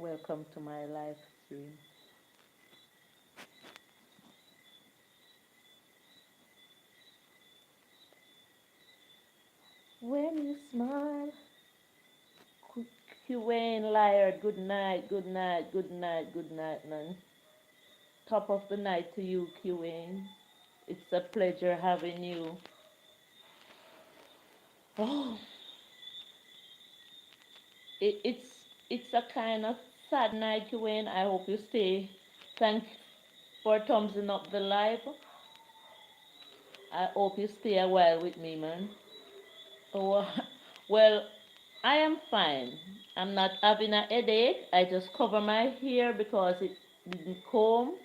Welcome to my live stream. When you smile, Wayne Liar, good night, good night, good night, good night, man. Top of the night to you, Wayne. It's a pleasure having you. Oh, it's a kind of sad night, Wayne. I hope you stay. Thanks for thumbsing up the live. I hope you stay a while with me, man. Oh, well, I am fine. I'm not having a headache. I just cover my hair because it didn't comb.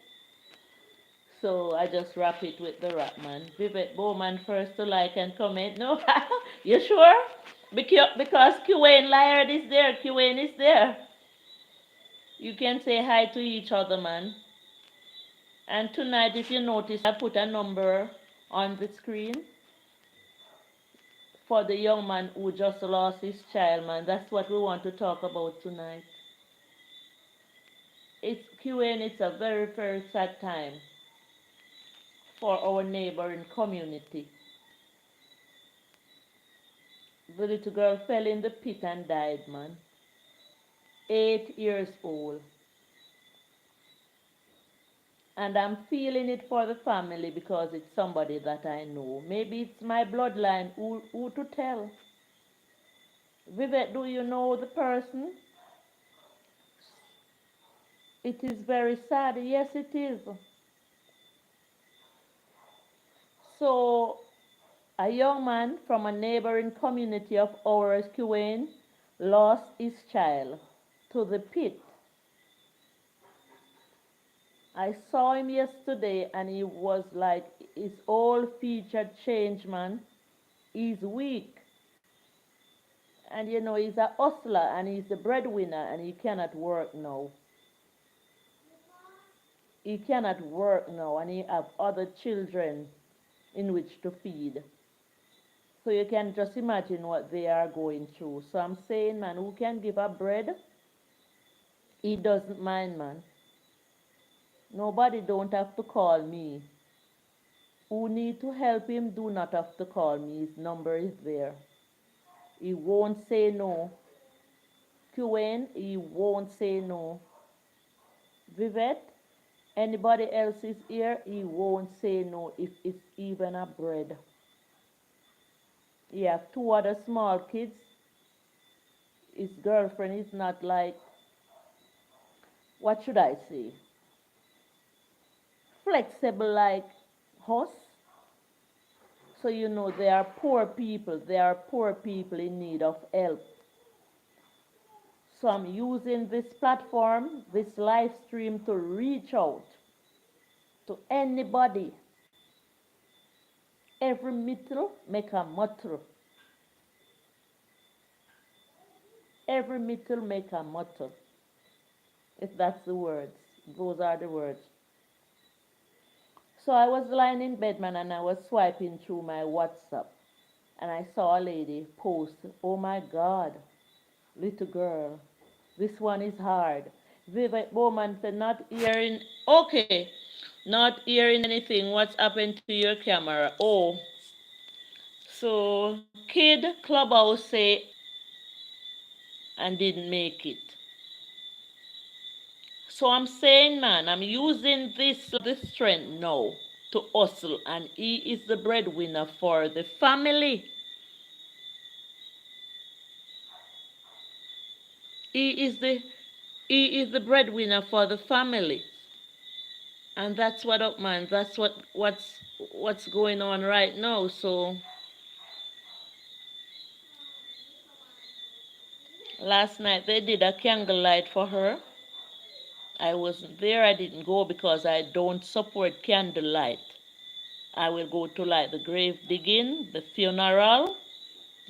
So I just wrap it with the wrap, man. Vivek Bowman first to like and comment. No, you sure? Because QN Laird is there. QN is there. You can say hi to each other, man. And tonight, if you notice, I put a number on the screen for the young man who just lost his child, man. That's what we want to talk about tonight. It's QN, it's a very, very sad time for our neighboring community. The little girl fell in the pit and died, man. 8 years old. And I'm feeling it for the family because it's somebody that I know. Maybe it's my bloodline. Who to tell? Vivek, do you know the person? It is very sad. Yes, it is. So, a young man from a neighboring community of ours, Kuwait, lost his child to the pit. I saw him yesterday and he was like, his whole feature changed, man. He's weak. And you know, he's a hustler and he's the breadwinner and he cannot work now. He cannot work now and he have other children in which to feed. So you can just imagine what they are going through. So I'm saying, man, who can give up bread? He doesn't mind, man. Nobody don't have to call me. Who need to help him do not have to call me. His number is there. He won't say no. QN, he won't say no. Vivette, anybody else is here, he won't say no if it's even a bread. He have two other small kids. His girlfriend is not like, what should I say, flexible like us. So you know they are poor people. They are poor people in need of help. So I'm using this platform, this live stream to reach out to anybody. Every mittel make a motto. Every mittel make a motto. If that's the words. Those are the words. So I was lying in bed, man, and I was swiping through my WhatsApp. And I saw a lady post, oh my God, little girl, this one is hard. Vivek Bowman said, not hearing, okay, not hearing anything. What's happened to your camera? Oh, so Kid Clubhouse say and didn't make it. So I'm saying, man, I'm using this strength now to hustle, and he is the breadwinner for the family. He is the he is the breadwinner for the family. And that's what up, man. That's what's going on right now. So last night they did a candlelight for her. I wasn't there. I didn't go because I don't support candlelight. I will go to like the grave digging, the funeral,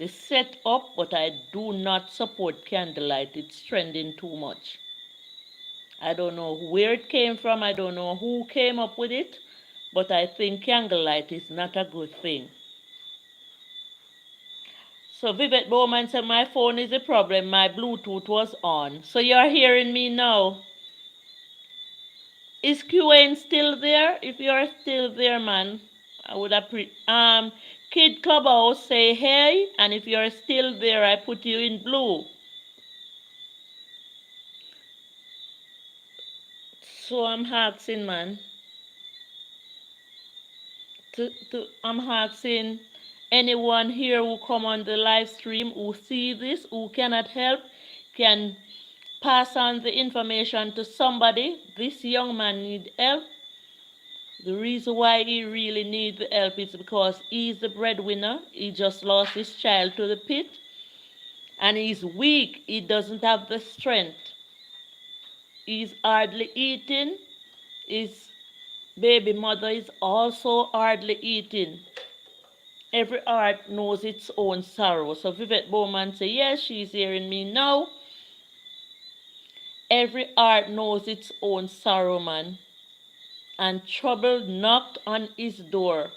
the set up, but I do not support candlelight. It's trending too much. I don't know where it came from. I don't know who came up with it, but I think candlelight is not a good thing. So Vivek Bowman said my phone is a problem. My Bluetooth was on. So you're hearing me now. Is QN still there? If you're still there, man, I would appreciate. Kid Clubhouse say hey, and if you're still there, I put you in blue. So I'm asking, man. I'm asking anyone here who come on the live stream who see this, who cannot help, can pass on the information to somebody. This young man needs help. The reason why he really needs the help is because he's the breadwinner. He just lost his child to the pit. And he's weak. He doesn't have the strength. He's hardly eating. His baby mother is also hardly eating. Every heart knows its own sorrow. So Vivette Bowman say, yes, she's hearing me now. Every heart knows its own sorrow, man. And trouble knocked on his door.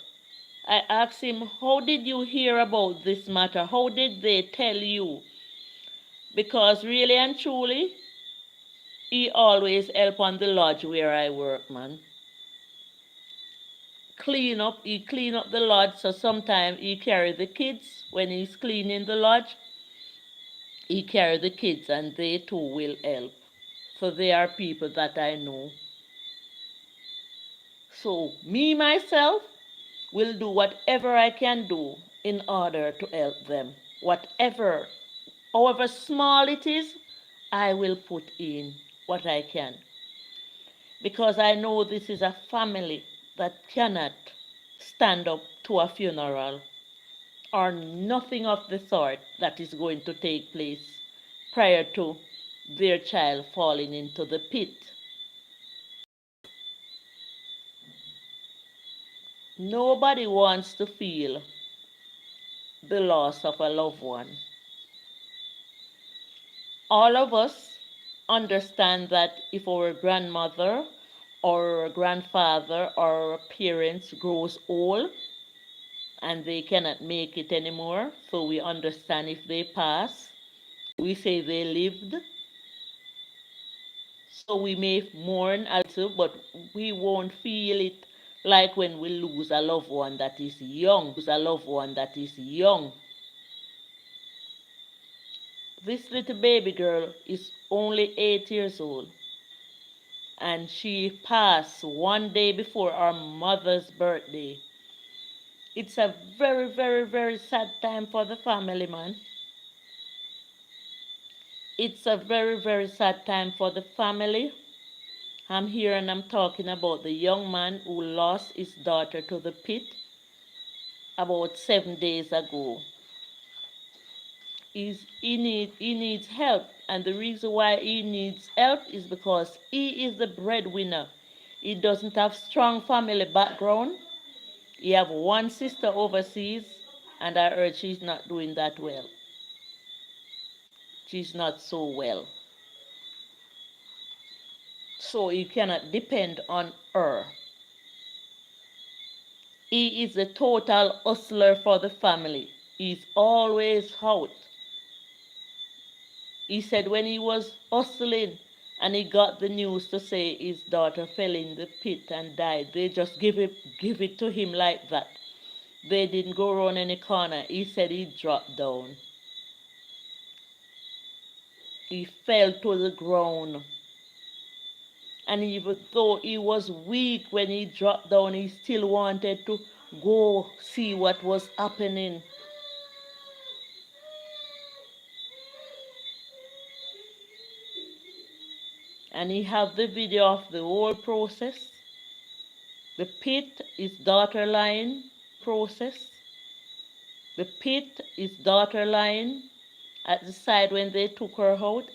I asked him, how did you hear about this matter? How did they tell you? Because really and truly, he always help on the lodge where I work, man. He clean up the lodge, so sometimes he carry the kids. When he's cleaning the lodge, he carry the kids and they too will help. So they are people that I know. So me, myself, will do whatever I can do in order to help them. Whatever, however small it is, I will put in what I can. Because I know this is a family that cannot stand up to a funeral or nothing of the sort that is going to take place prior to their child falling into the pit. Nobody wants to feel the loss of a loved one. All of us understand that if our grandmother or grandfather or parents grows old and they cannot make it anymore, so we understand if they pass, we say they lived. So we may mourn a little, but we won't feel it like when we lose a loved one that is young. This little baby girl is only 8 years old, and she passed one day before our mother's birthday. It's a very, very, very sad time for the family, man. It's a very, very sad time for the family. I'm here and I'm talking about the young man who lost his daughter to the pit about 7 days ago. He needs help, and the reason why he needs help is because he is the breadwinner. He doesn't have strong family background. He have one sister overseas, and I heard she's not doing that well. She's not so well. So you cannot depend on her. He is a total hustler for the family. He's always out. He said when he was hustling and he got the news to say his daughter fell in the pit and died, they just give it to him like that. They didn't go around any corner. He said he dropped down. He fell to the ground. And even though he was weak when he dropped down, he still wanted to go see what was happening. And he have the video of the whole process. The pit is daughter line process. The pit is daughter line at the side when they took her out.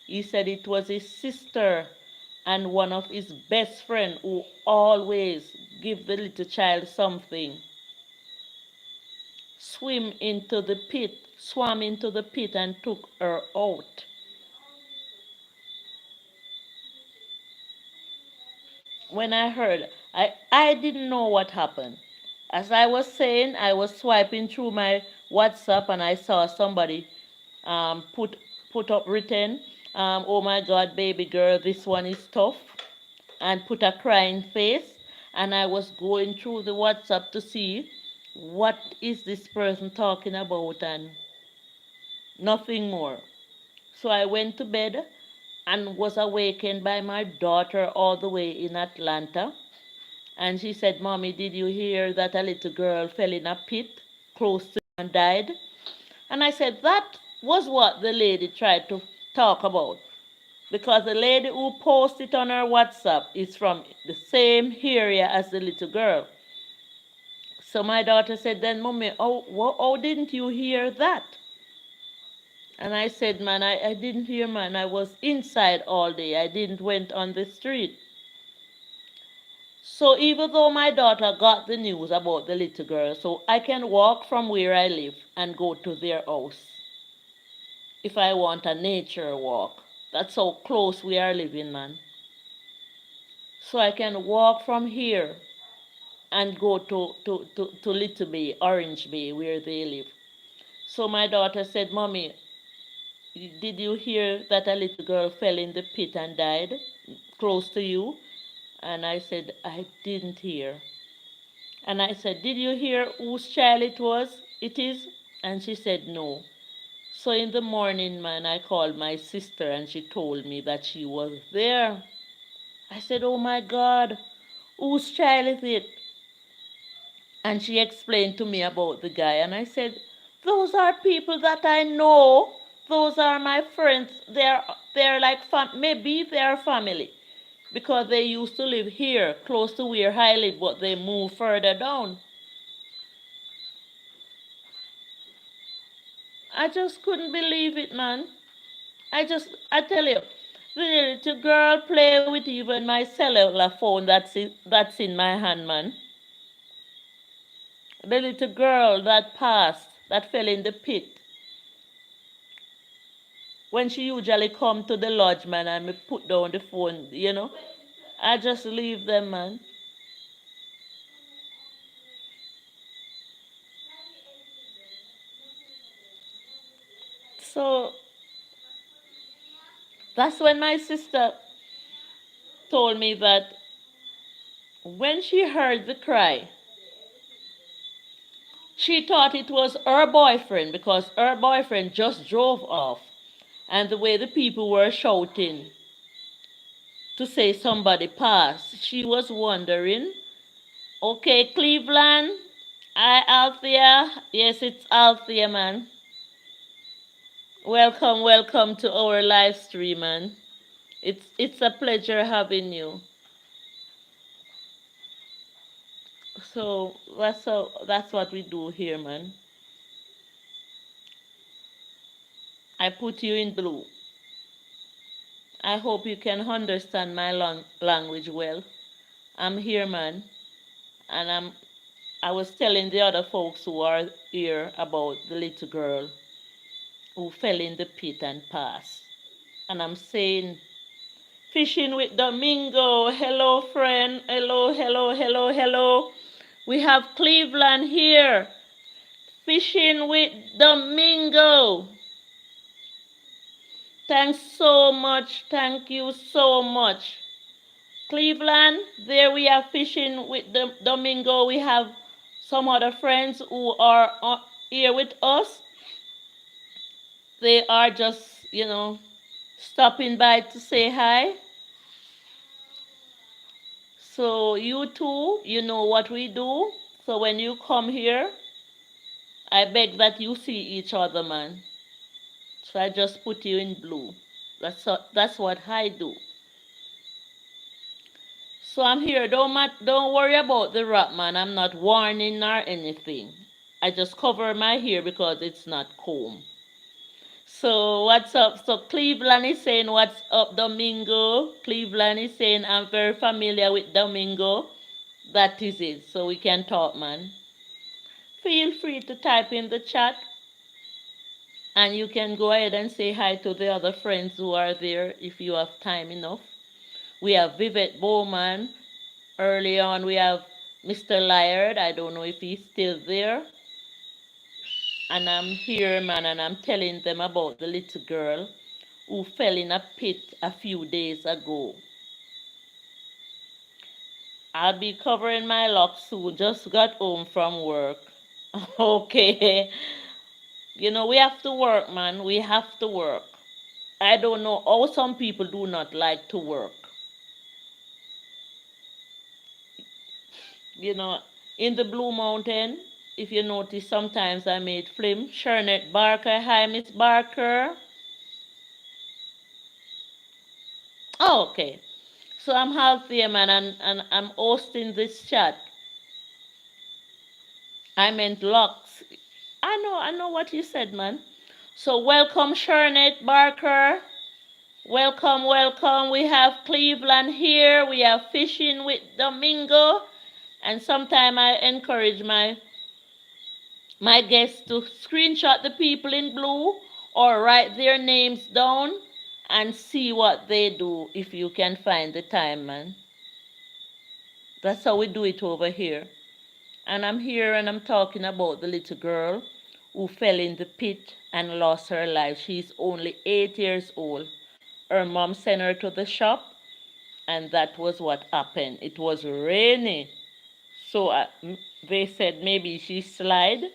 He said it was his sister and one of his best friend who always give the little child something. Swam into the pit and took her out. When I heard, I didn't know what happened. As I was saying, I was swiping through my WhatsApp and I saw somebody put up written, oh my God, baby girl, this one is tough, and put a crying face. And I was going through the WhatsApp to see what is this person talking about and nothing more. So I went to bed and was awakened by my daughter all the way in Atlanta. And she said, Mommy, did you hear that a little girl fell in a pit close to and died? And I said, that was what the lady tried to talk about. Because the lady who posted on her WhatsApp is from the same area as the little girl. So my daughter said, then, Mommy, how didn't you hear that? And I said, man, I didn't hear, man. I was inside all day. I didn't went on the street. So even though my daughter got the news about the little girl, so I can walk from where I live and go to their house if I want a nature walk. That's how close we are living, man. So I can walk from here and go to Little Bay, Orange Bay, where they live. So my daughter said, Mommy, did you hear that a little girl fell in the pit and died close to you? And I said, I didn't hear. And I said, did you hear whose child it is? And she said, no. So in the morning, man, I called my sister and she told me that she was there. I said, oh my God, whose child is it? And she explained to me about the guy. And I said, those are people that I know. Those are my friends. They're like, maybe they're family. Because they used to live here, close to where I live, but they moved further down. I just couldn't believe it, man. I tell you, the little girl play with even my cellular phone that's in my hand, man. The little girl that passed, that fell in the pit. When she usually come to the lodge, man, and me put down the phone, I just leave them, man. So that's when my sister told me that when she heard the cry, she thought it was her boyfriend because her boyfriend just drove off. And the way the people were shouting to say somebody passed, she was wondering, okay, Cleveland, hi, Althea. Yes, it's Althea, man. Welcome to our live stream, man. It's a pleasure having you. So that's what we do here, man. I put you in blue. I hope you can understand my language well. I'm here, man, and I was telling the other folks who are here about the little girl who fell in the pit and passed. And I'm saying, fishing with Domingo. Hello, friend. Hello, hello, hello, hello. We have Cleveland here. Fishing with Domingo. Thanks so much. Thank you so much. Cleveland, there we are fishing with Domingo. We have some other friends who are here with us. They are just, stopping by to say hi. So you too, you know what we do. So when you come here, I beg that you see each other, man. So I just put you in blue. That's what I do. So I'm here. Don't worry about the rap, man. I'm not warning or anything. I just cover my hair because it's not comb. So what's up? So Cleveland is saying, what's up, Domingo? Cleveland is saying, I'm very familiar with Domingo. That is it. So we can talk, man. Feel free to type in the chat. And you can go ahead and say hi to the other friends who are there if you have time enough. We have Vivette Bowman. Early on, we have Mr. Lyard. I don't know if he's still there. And I'm here, man, and I'm telling them about the little girl who fell in a pit a few days ago. I'll be covering my locks soon. Just got home from work. Okay. You know, we have to work, man. We have to work. I don't know how some people do not like to work. You know, in the Blue Mountain, if you notice, sometimes I made film. Shernet Barker. Hi, Miss Barker. Oh, okay. So I'm Althea, man, and I'm hosting this chat. I meant locks. I know what you said, man. So welcome, Shernet Barker. Welcome, welcome. We have Cleveland here. We have fishing with Domingo. And sometimes I encourage my guests to screenshot the people in blue or write their names down and see what they do if you can find the time, man. That's how we do it over here. And I'm here and I'm talking about the little girl who fell in the pit and lost her life. She's only 8 years old. Her mom sent her to the shop, and that was what happened. It was rainy. So they said maybe she slid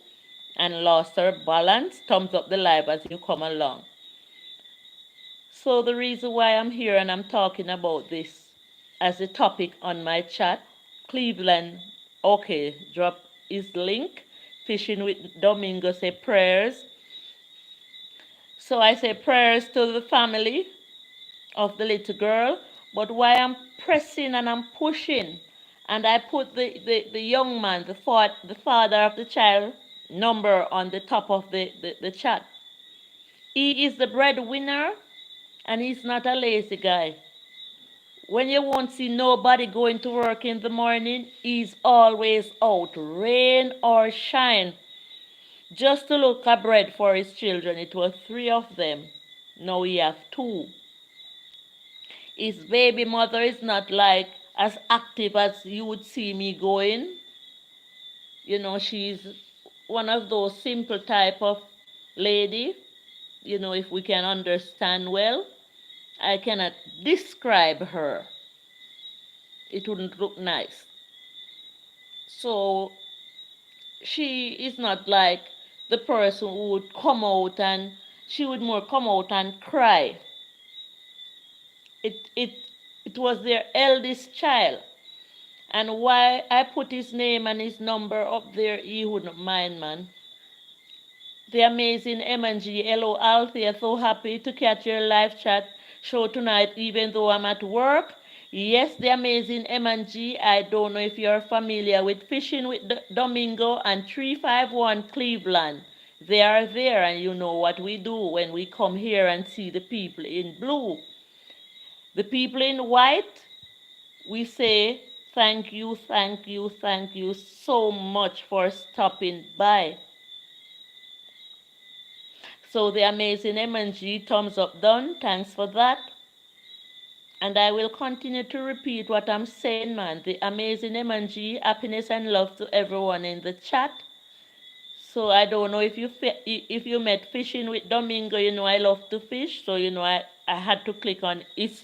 and lost her balance. Thumbs up the live as you come along. So the reason why I'm here and I'm talking about this as a topic on my chat, Cleveland, okay, drop his link. Fishing with Domingo say prayers. So I say prayers to the family of the little girl. But why I'm pressing and I'm pushing, and I put the young man, the father of the child, number on the top of the chat. He is the breadwinner, and he's not a lazy guy. When you won't see nobody going to work in the morning, he's always out, rain or shine, just to look at bread for his children. It was 3 of them. Now he have 2. His baby mother is not like as active as you would see me going. You know, she's one of those simple type of lady. You know, if we can understand well, I cannot describe her. It wouldn't look nice. So she is not like the person who would come out, and she would more come out and cry. It was their eldest child. And why I put his name and his number up there, he wouldn't mind, man. The amazing M&G. Hello, Althea. So happy to catch your live chat show tonight, even though I'm at work. Yes, the amazing M&G. I don't know if you're familiar with Fishing with Domingo and 351 Cleveland. They are there, and you know what we do when we come here and see the people in blue. The people in white, we say, thank you, thank you, thank you so much for stopping by. So the amazing M&G, thumbs up done. Thanks for that. And I will continue to repeat what I'm saying, man. The amazing M&G, happiness and love to everyone in the chat. So I don't know if you met Fishing with Domingo. You know I love to fish, so you know I had to click on his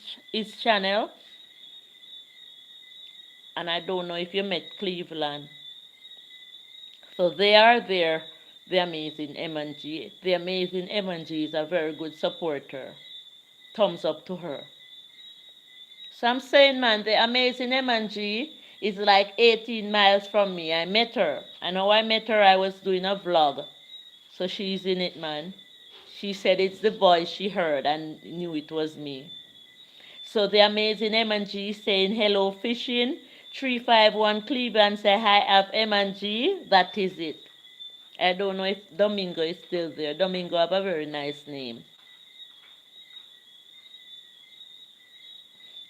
channel. And I don't know if you met Cleveland. So they are there, the amazing M&G. The amazing M&G is a very good supporter. Thumbs up to her. So I'm saying, man, the amazing M&G is like 18 miles from me. I met her. And how I met her, I was doing a vlog. So she's in it, man. She said it's the voice she heard and knew it was me. So the amazing M&G saying hello fishing. 351 Cleveland say hi, I have M&G. That is it. I don't know if Domingo is still there. Domingo have a very nice name.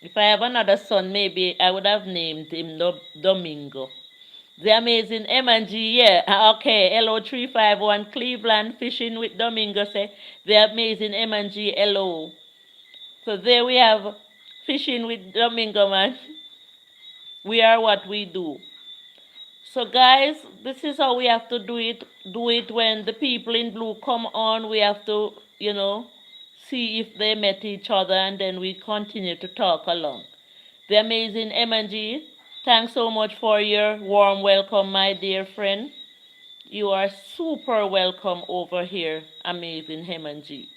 If I have another son, maybe I would have named him Domingo. The amazing M&G, yeah. Okay, hello 351 Cleveland Fishing with Domingo say the amazing M&G, hello. So there we have Fishing with Domingo, man. We are what we do. So guys, this is how we have to do it. Do it when the people in blue come on. We have to, see if they met each other, and then we continue to talk along. The amazing M&G, thanks so much for your warm welcome, my dear friend. You are super welcome over here, amazing M&G.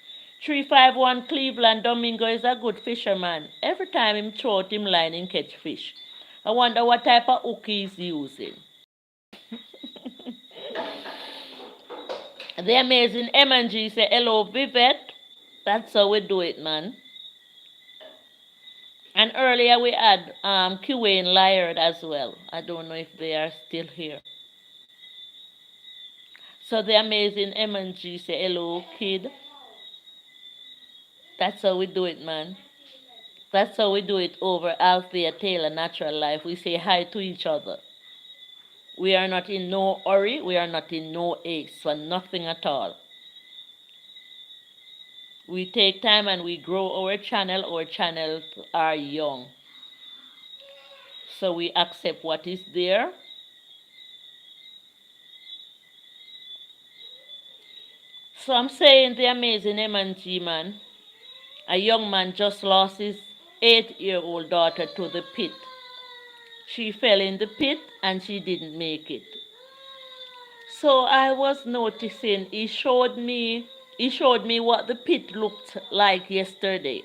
351 Cleveland Domingo is a good fisherman. Every time him throw out him line, him catch fish. I wonder what type of hook he's using. The amazing M&G say, hello, Vivette. That's how we do it, man. And earlier we had QA and Lyard as well. I don't know if they are still here. So the amazing M&G say, hello, kid. That's how we do it, man. That's how we do it over Althea Taylor Natural Life. We say hi to each other. We are not in no hurry. We are not in no haste for nothing at all. We take time and we grow our channel. Our channels are young. So we accept what is there. So I'm saying the amazing M&G man. A young man just lost his 8-year-old daughter to the pit. She fell in the pit and she didn't make it. So I was noticing he showed me what the pit looked like yesterday,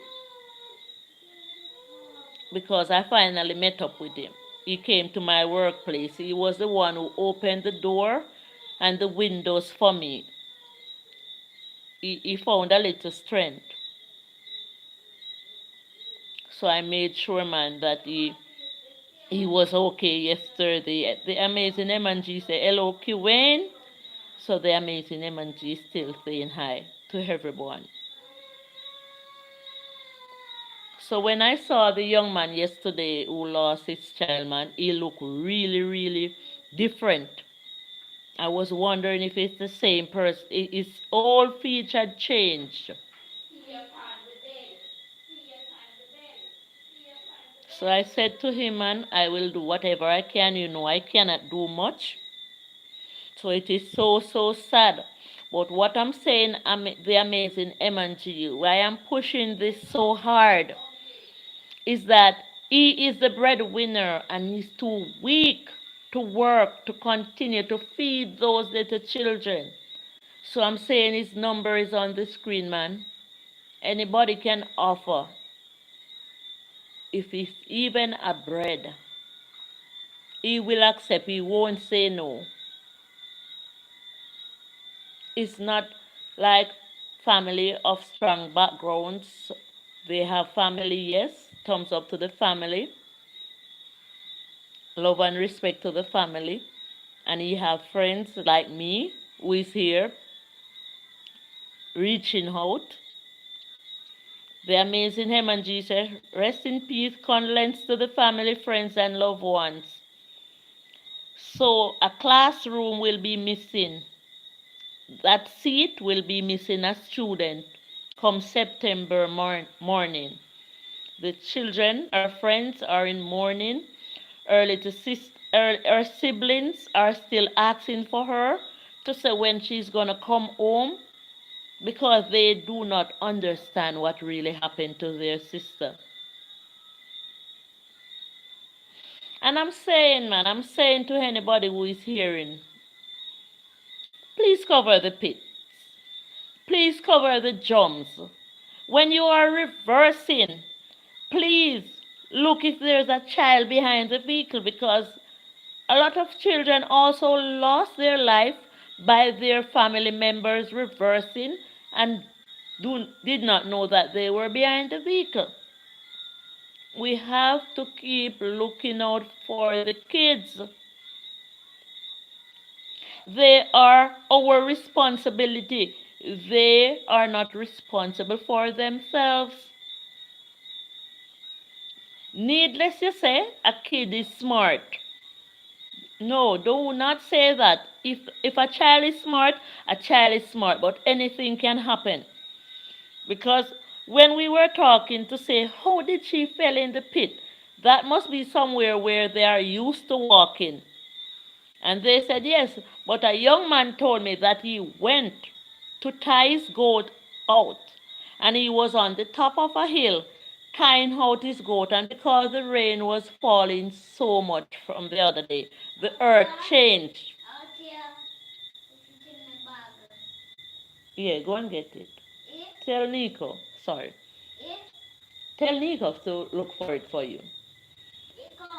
because I finally met up with him. He came to my workplace. He was the one who opened the door and the windows for me. He found a little strength. So I made sure, man, that he was okay yesterday. The amazing M&G said, hello, Wayne. So the amazing M&G is still saying hi to everyone. So when I saw the young man yesterday who lost his child, man, he looked really, really different. I was wondering if it's the same person. His whole feature changed. So I said to him, man, I will do whatever I can. You know, I cannot do much. So it is so, so sad. But what I'm saying, the amazing M&G, why I'm pushing this so hard, is that he is the breadwinner and he's too weak to work, to continue to feed those little children. So I'm saying his number is on the screen, man. Anybody can offer. If it's even a bread, he will accept. He won't say no. It's not like family of strong backgrounds. They have family, yes. Thumbs up to the family. Love and respect to the family. And he have friends like me who is here reaching out. The amazing M&G said, rest in peace, condolence to the family, friends, and loved ones. So a classroom will be missing. That seat will be missing a student come September morning. The children, our friends, are in mourning. Her siblings are still asking for her to say when she's going to come home, because they do not understand what really happened to their sister. And I'm saying, man, I'm saying to anybody who is hearing, please cover the pits. Please cover the jumps. When you are reversing, please look if there's a child behind the vehicle, because a lot of children also lost their life by their family members reversing and did not know that they were behind the vehicle. We have to keep looking out for the kids. They are our responsibility. They are not responsible for themselves. Needless to say, a kid is smart. No, do not say that. If a child is smart, a child is smart, but anything can happen. Because when we were talking to say, how did she fell in the pit? That must be somewhere where they are used to walking. And they said, yes, but a young man told me that he went to tie his goat out. And he was on the top of a hill tying out his goat. And because the rain was falling so much from the other day, the earth changed. Yeah, go and get it. Tell Nico. Sorry. Tell Nico to look for it for you.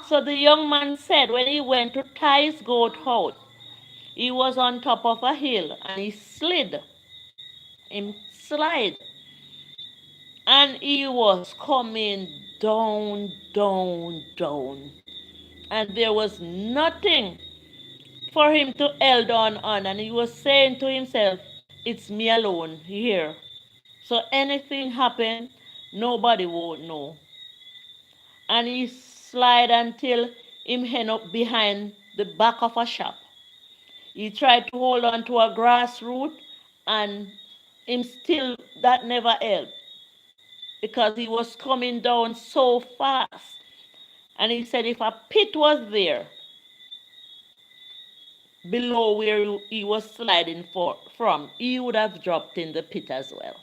So the young man said when he went to tie his goat out, he was on top of a hill and he slid. Him slide. And he was coming down, down, down. And there was nothing for him to hold on. And he was saying to himself, it's me alone here. So anything happen, nobody won't know. And he slide until him end up behind the back of a shop. He tried to hold on to a grass root and him still that never helped because he was coming down so fast. And he said if a pit was there below where he was sliding from, he would have dropped in the pit as well.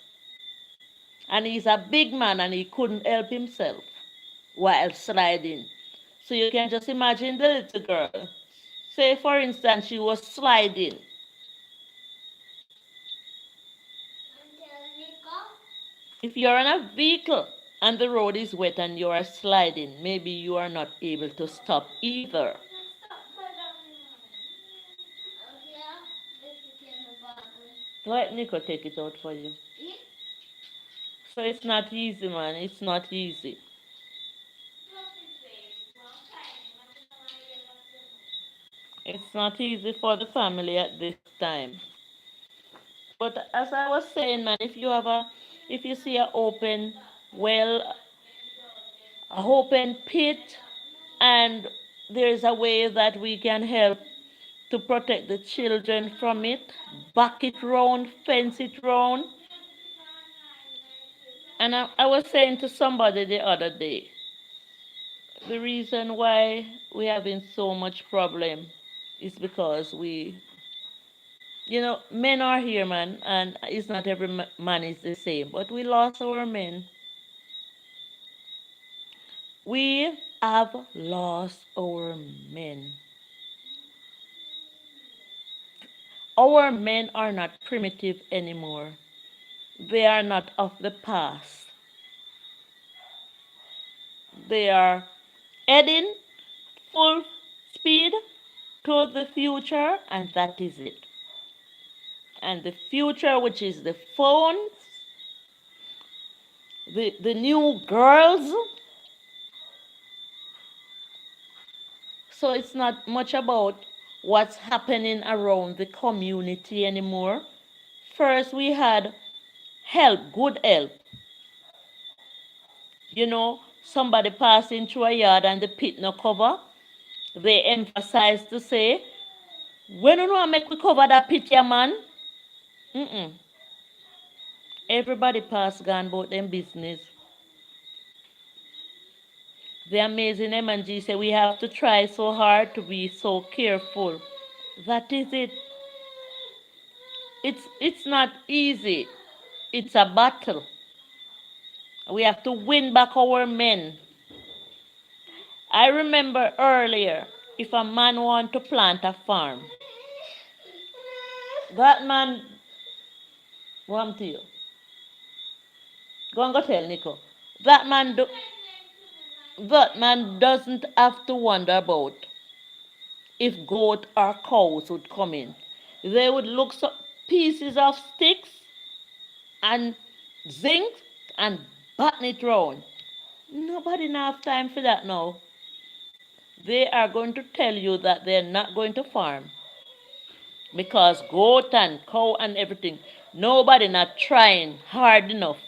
And he's a big man and he couldn't help himself while sliding. So you can just imagine the little girl. Say, for instance, she was sliding. If you're in a vehicle and the road is wet and you are sliding, maybe you are not able to stop either. Let Nico take it out for you. So it's not easy, man. It's not easy. It's not easy for the family at this time. But as I was saying, man, if you see a open well, a open pit, and there's a way that we can help to protect the children from it, back it round, fence it round. And I was saying to somebody the other day, the reason why we're having so much problem is because men are here, man, and it's not every man is the same, but we lost our men. We have lost our men. Our men are not primitive anymore. They are not of the past. They are heading full speed to the future, and that is it. And the future, which is the phones, the new girls. So it's not much about what's happening around the community anymore. First, we had help, good help. Somebody passing through a yard and the pit no cover. They emphasize to say, when you know make we cover that pit, yeah, man. Mm-mm. Everybody pass gone about them business. The amazing M&G say we have to try so hard to be so careful. That is it. It's not easy. It's a battle. We have to win back our men. I remember earlier, if a man want to plant a farm, that man, want to you. Go and go tell Nico. That man, that man doesn't have to wonder about if goat or cows would come in. They would look so pieces of sticks and zinc and batten it round. Nobody now have time for that now. They are going to tell you that they're not going to farm because goat and cow and everything, nobody not trying hard enough.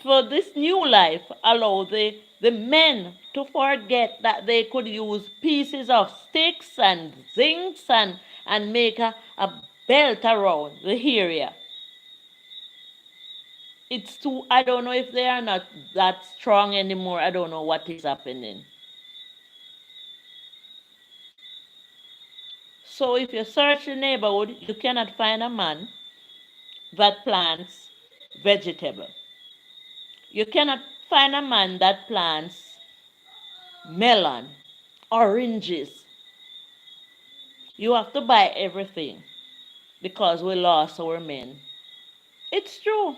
For this new life, allow the men to forget that they could use pieces of sticks and zincs and make a belt around the area. It's too, I don't know if they are not that strong anymore. I don't know what is happening. So if you search the neighborhood, you cannot find a man that plants vegetable. You cannot find a man that plants melon, oranges. You have to buy everything because we lost our men. It's true.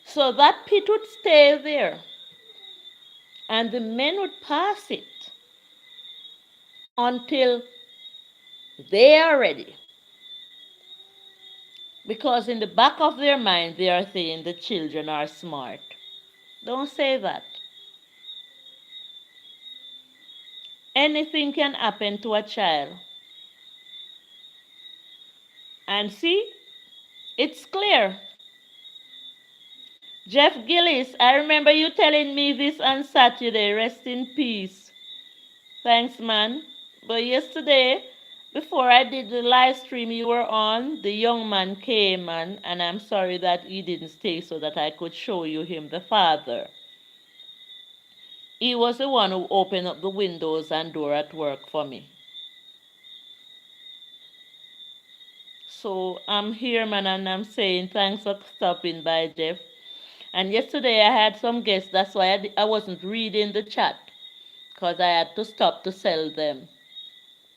So that pit would stay there and the men would pass it until they are ready. Because in the back of their mind, they are saying the children are smart. Don't say that. Anything can happen to a child. And see, it's clear. Jeff Gillis, I remember you telling me this on Saturday. Rest in peace. Thanks, man. But yesterday, before I did the live stream you were on, the young man came, man, and I'm sorry that he didn't stay so that I could show you him, the father. He was the one who opened up the windows and door at work for me. So I'm here, man, and I'm saying thanks for stopping by, Jeff. And yesterday I had some guests, that's why I wasn't reading the chat, because I had to stop to sell them.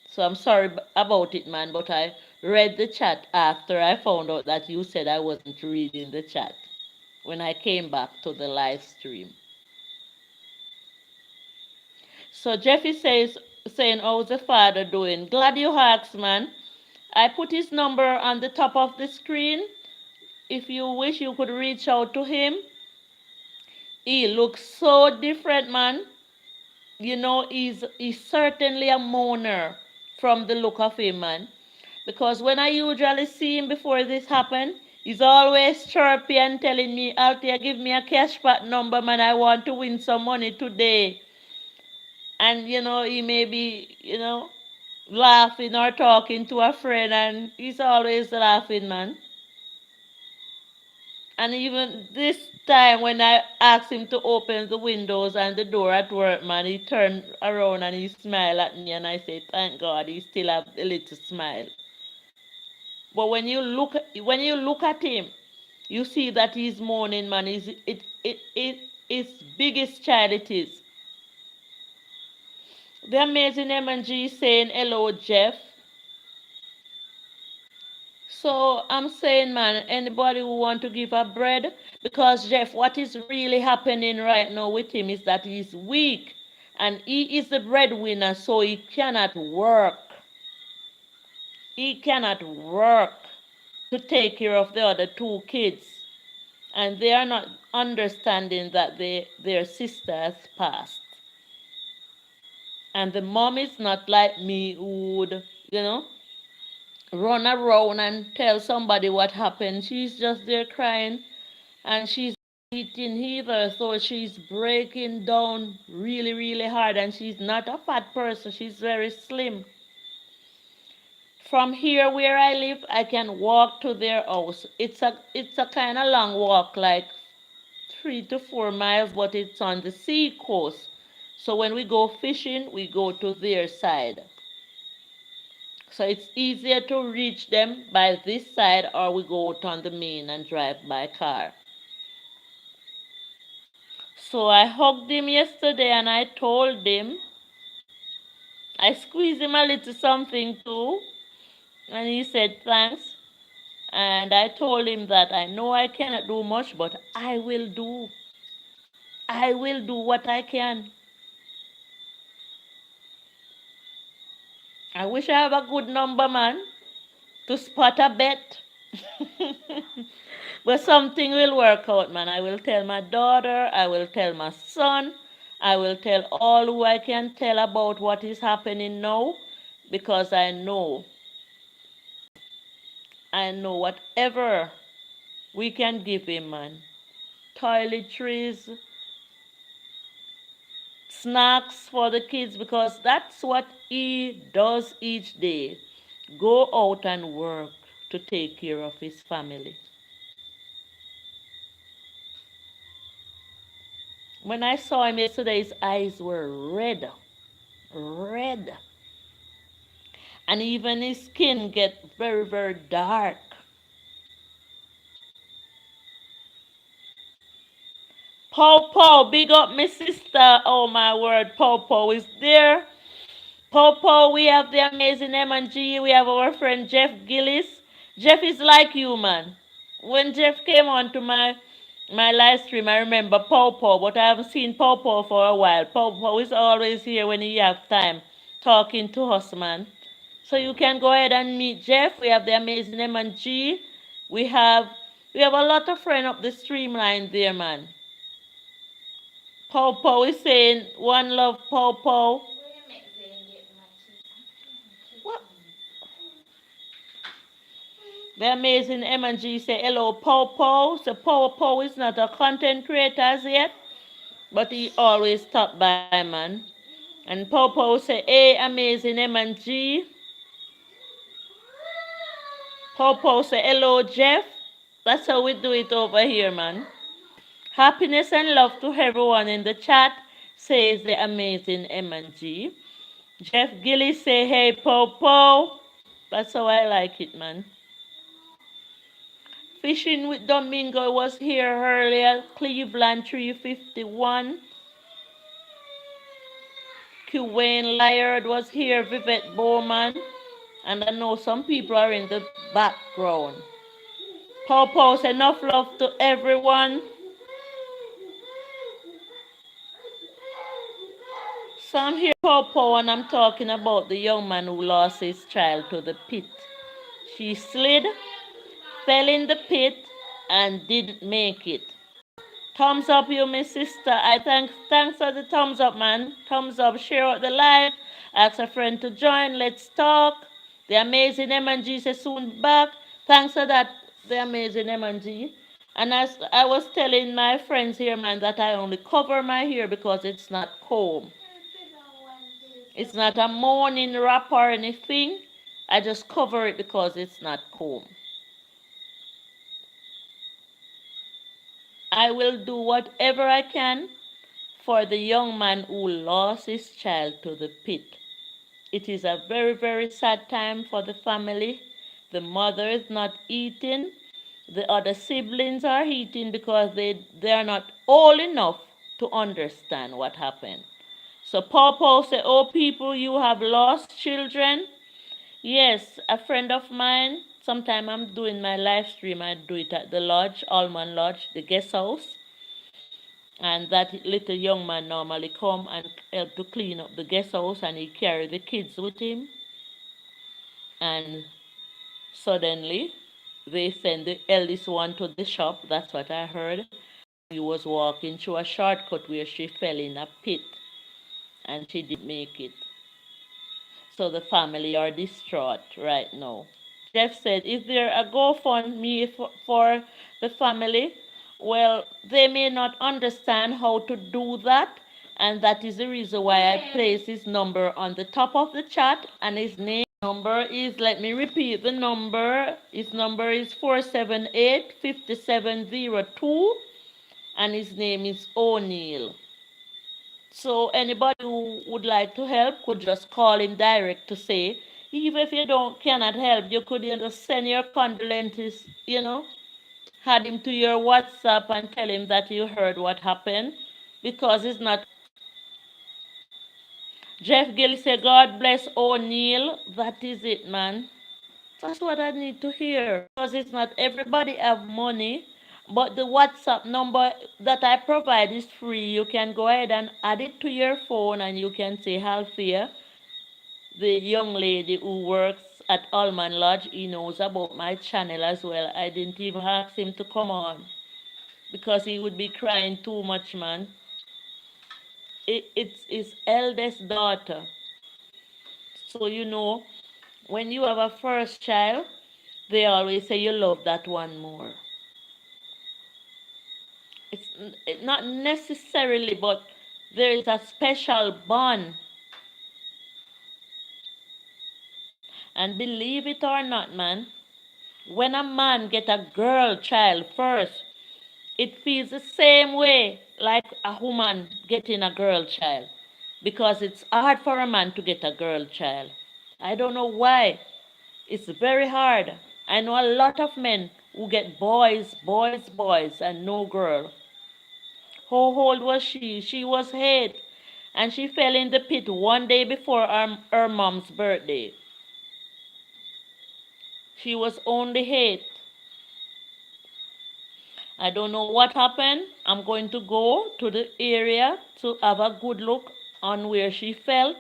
So I'm sorry about it, man, but I read the chat after I found out that you said I wasn't reading the chat when I came back to the live stream. So Jeffy saying, how's the father doing? Glad you asked, man. I put his number on the top of the screen. If you wish, you could reach out to him. He looks so different, man. You know, he's certainly a moaner from the look of him, man. Because when I usually see him before this happened, he's always chirpy and telling me, Althea, give me a cashback number, man. I want to win some money today. And, you know, he may be, you know, laughing or talking to a friend, and he's always laughing, man. And even this time when I asked him to open the windows and the door at work, man, he turned around and he smiled at me, and I said, thank God he still have a little smile. But when you look at him, you see that he's mourning, man. It's biggest child it is. The amazing M&G saying hello, Jeff. So I'm saying, man, anybody who want to give up bread, because Jeff, what is really happening right now with him is that he's weak, and he is the breadwinner, so he cannot work. He cannot work to take care of the other two kids, and they are not understanding that their sister has passed. And the mom is not like me who would, you know, run around and tell somebody what happened. She's just there crying, and she's not eating either, so she's breaking down really, really hard, and she's not a fat person. She's very slim. From here where I live, I can walk to their house. It's a kind of long walk, like 3 to 4 miles, but it's on the sea coast. So when we go fishing, we go to their side. So it's easier to reach them by this side, or we go out on the main and drive by car. So I hugged him yesterday and I told him, I squeezed him a little something too, and he said thanks. And I told him that I know I cannot do much, but I will do. I will do what I can. I wish I have a good number, man, to spot a bet. But something will work out, man. I will tell my daughter, I will tell my son, I will tell all who I can tell about what is happening now, because I know whatever we can give him, man. Toiletries, snacks for the kids, because that's what he does each day. Go out and work to take care of his family. When I saw him yesterday, his eyes were red. red. And even his skin get very, very dark. Paw Paw, big up my sister. Oh my word, Paw Paw is there. Paw Paw, we have the amazing M&G. We have our friend Jeff Gillis. Jeff is like you, man. When Jeff came on to my live stream, I remember Paw Paw, but I haven't seen Paw Paw for a while. Paw Paw is always here when he have time talking to us, man. So you can go ahead and meet Jeff. We have the amazing M&G. We have we have a lot of friends up the streamline there, man. Paw Paw is saying one love, Paw Paw. What? The amazing M&G say hello, Paw Paw. So Paw Paw is not a content creator as yet, but he always stop by, man. And Paw Paw say, hey, amazing M&G. Paw Paw say hello, Jeff. That's how we do it over here, man. Happiness and love to everyone in the chat, says the amazing M&G. Jeff Gillis say, hey, Paw Paw. That's how I like it, man. Fishing with Domingo was here earlier. Cleveland 351. Wayne Lyard was here. Vivette Bowman. And I know some people are in the background. Paw Paw said, enough love to everyone. So I'm here, Paw Paw, and I'm talking about the young man who lost his child to the pit. She slid, fell in the pit, and didn't make it. Thumbs up, you, my sister. Thanks for the thumbs up, man. Thumbs up, share out the live. Ask a friend to join. Let's talk. The amazing M&G says soon back. Thanks for that, the amazing M&G. And as I was telling my friends here, man, that I only cover my hair because it's not comb. It's not a morning wrap or anything. I just cover it because it's not comb. I will do whatever I can for the young man who lost his child to the pit. It is a very, very sad time for the family. The mother is not eating. The other siblings are eating because they are not old enough to understand what happened. So Paw Paw said, oh people, you have lost children. Yes, a friend of mine, sometime I'm doing my live stream, I do it at the lodge, Almond Lodge, the guest house. And that little young man normally come and help to clean up the guest house, and he carry the kids with him. And suddenly they send the eldest one to the shop. That's what I heard. He was walking through a shortcut where she fell in a pit and she didn't make it. So the family are distraught right now. Jeff said, is there a GoFundMe for the family? Well, they may not understand how to do that, and that is the reason why I place his number on the top of the chat, and his name number is, let me repeat the number, his number is 478-5702, and his name is Oniel. So anybody who would like to help could just call him direct to say, even if you cannot help, you could just send your condolences, add him to your WhatsApp and tell him that you heard what happened, because it's not. Jeff Gill said, God bless O'Neill. That is it, man. That's what I need to hear. Because it's not everybody have money, but the WhatsApp number that I provide is free. You can go ahead and add it to your phone, and you can say, Althea, the young lady who works at Almond Lodge, he knows about my channel as well. I didn't even ask him to come on because he would be crying too much, man. It's his eldest daughter. So, when you have a first child, they always say you love that one more. It's not necessarily, but there is a special bond. And believe it or not, man, when a man get a girl child first, it feels the same way like a woman getting a girl child. because it's hard for a man to get a girl child. I don't know why. It's very hard. I know a lot of men who get boys, boys, boys, and no girl. How old was she? She was 8, and she fell in the pit one day before her mom's birthday. She was only 8. I don't know what happened. I'm going to go to the area to have a good look on where she fell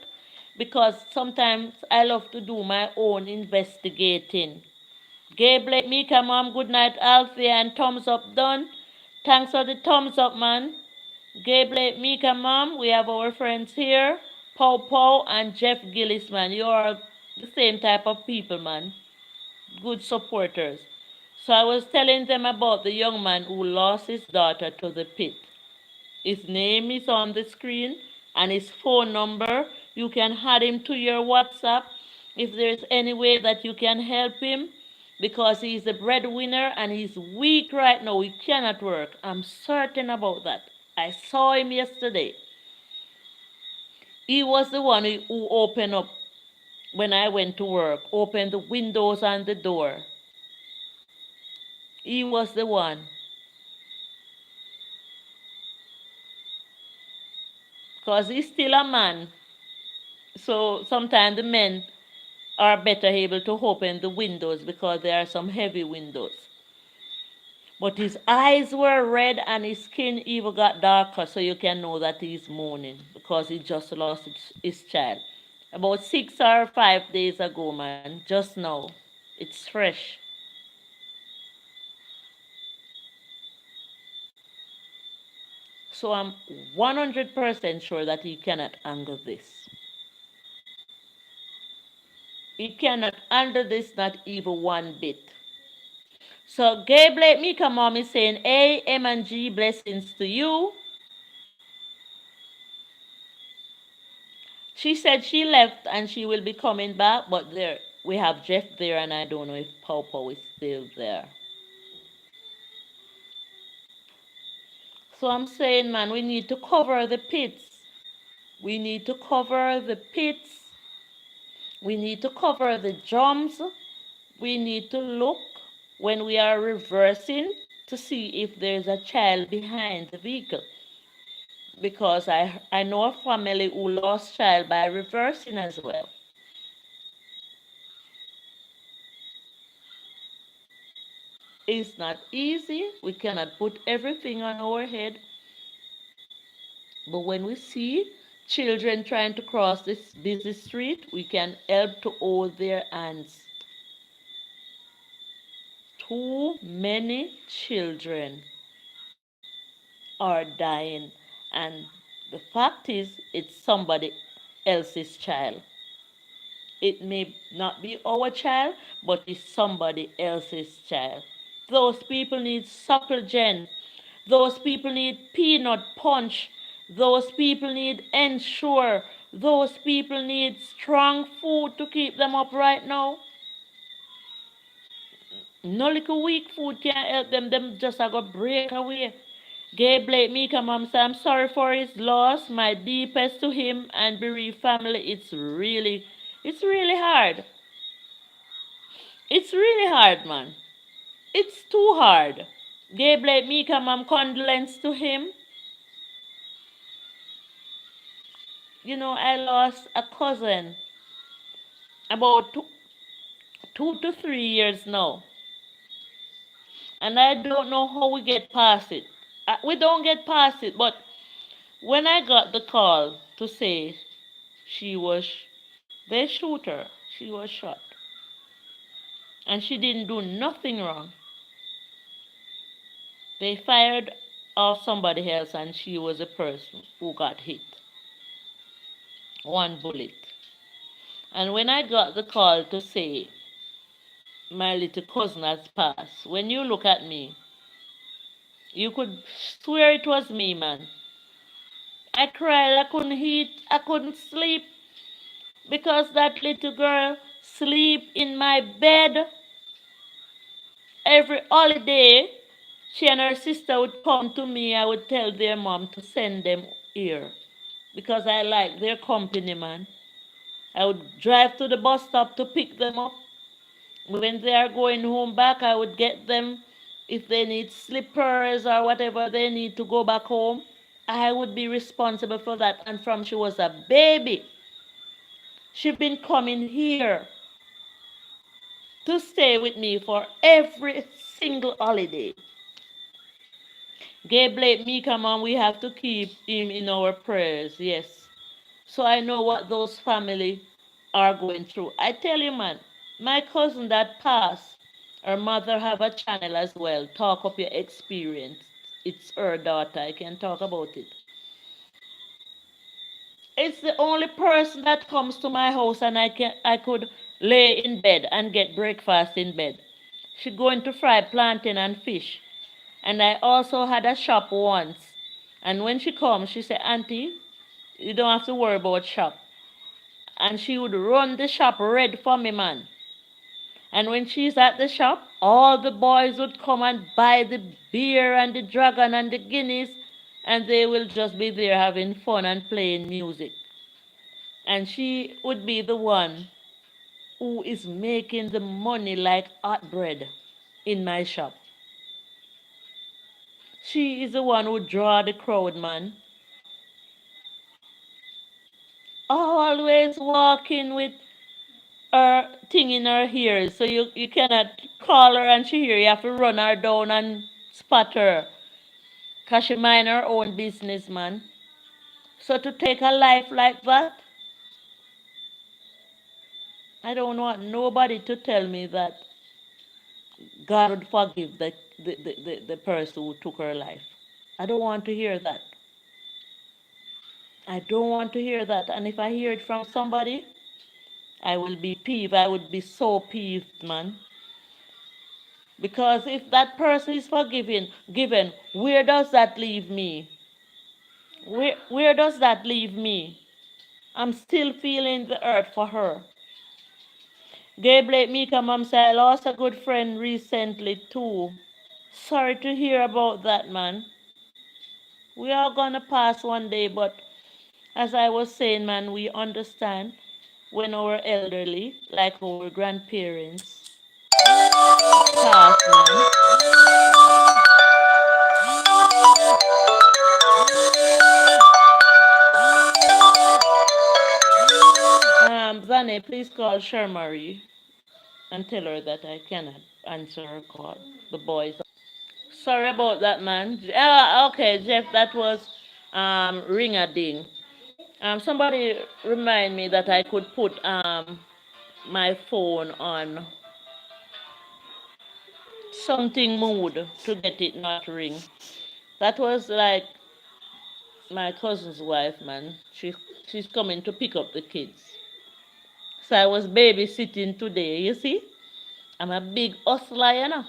because sometimes I love to do my own investigating. Gabe, let me come on. Good night, Althea, and thumbs up done. Thanks for the thumbs up, man. Gabe, let me come on. We have our friends here, Paul Paul and Jeff Gillis, man. You are the same type of people, man. Good supporters. So I was telling them about the young man who lost his daughter to the pit. His name is on the screen and his phone number. You can add him to your WhatsApp if there's any way that you can help him because he's a breadwinner and he's weak right now. He cannot work. I'm certain about that. I saw him yesterday. He was the one who opened up when I went to work, opened the windows and the door. He was the one. Because he's still a man. So sometimes the men are better able to open the windows because there are some heavy windows. But his eyes were red and his skin even got darker, so you can know that he's mourning because he just lost his child. About 6 or 5 days ago, man, just now. It's fresh. So I'm 100% sure that he cannot handle this. He cannot handle this, not even one bit. So Gabe let me come on is saying A, M and G blessings to you. She said she left and she will be coming back, but there we have Jeff there and I don't know if Pawpaw is still there. So I'm saying, man, we need to cover the pits. We need to cover the pits. We need to cover the jumps. We need to look when we are reversing to see if there's a child behind the vehicle. Because I know a family who lost child by reversing as well. It's not easy. We cannot put everything on our head. But when we see children trying to cross this busy street, we can help to hold their hands. Too many children are dying, and the fact is, it's somebody else's child. It may not be our child, but it's somebody else's child. Those people need sucklegen. Those people need peanut punch. Those people need ensure. Those people need strong food to keep them up right now. No little weak food can't help them. Them just are going to break away. Gabe Blake Mika mom say, I'm sorry for his loss. My deepest to him and bereaved family. It's really hard. It's really hard, man. It's too hard. Gabe let me come and condolence to him. You know, I lost a cousin about 2 to 3 years now. And I don't know how we get past it. We don't get past it, but when I got the call to say she was, they shoot her, she was shot. And she didn't do nothing wrong. They fired off somebody else and she was a person who got hit. One bullet. And when I got the call to say my little cousin has passed, when you look at me, you could swear it was me, man. I cried, I couldn't eat, I couldn't sleep because that little girl sleep in my bed every holiday. She and her sister would come to me. I would tell their mom to send them here. because I like their company, man. I would drive to the bus stop to pick them up. When they are going home back, I would get them if they need slippers or whatever they need to go back home. I would be responsible for that. And from she was a baby, she's been coming here to stay with me for every single holiday. Gabe Blake, me come on, we have to keep him in our prayers, yes. So I know what those family are going through. I tell you, man, my cousin that passed, her mother have a channel as well. Talk of your experience. It's her daughter. I can talk about it. It's the only person that comes to my house and I could lay in bed and get breakfast in bed. She going to fry plantain and fish. And I also had a shop once. And when she comes, she said, Auntie, you don't have to worry about shop. And she would run the shop red for me, man. And when she's at the shop, all the boys would come and buy the beer and the dragon and the guineas, and they will just be there having fun and playing music. And she would be the one who is making the money like hot bread in my shop. She is the one who draw the crowd, man. Always walking with her thing in her ears, so you cannot call her and she hear you have to run her down and spot her. Cause she mind her own business, man. So to take a life like that, I don't want nobody to tell me that God would forgive the person who took her life. I don't want to hear that. I don't want to hear that. And if I hear it from somebody, I will be peeved. I would be so peeved, man. Because if that person is given, where does that leave me? Where does that leave me? I'm still feeling the hurt for her. Gabe let me come and say I lost a good friend recently too. Sorry to hear about that, man. We are gonna pass one day, but as I was saying, man, we understand when our elderly, like our grandparents, pass, man. Zane, please call Shermarie and tell her that I cannot answer her call. The boys. Sorry about that, man. Okay, Jeff, that was ring a ding. Somebody remind me that I could put my phone on something mode to get it not ring. That was like my cousin's wife, man. She's coming to pick up the kids. So I was babysitting today, you see? I'm a big hustler, you know.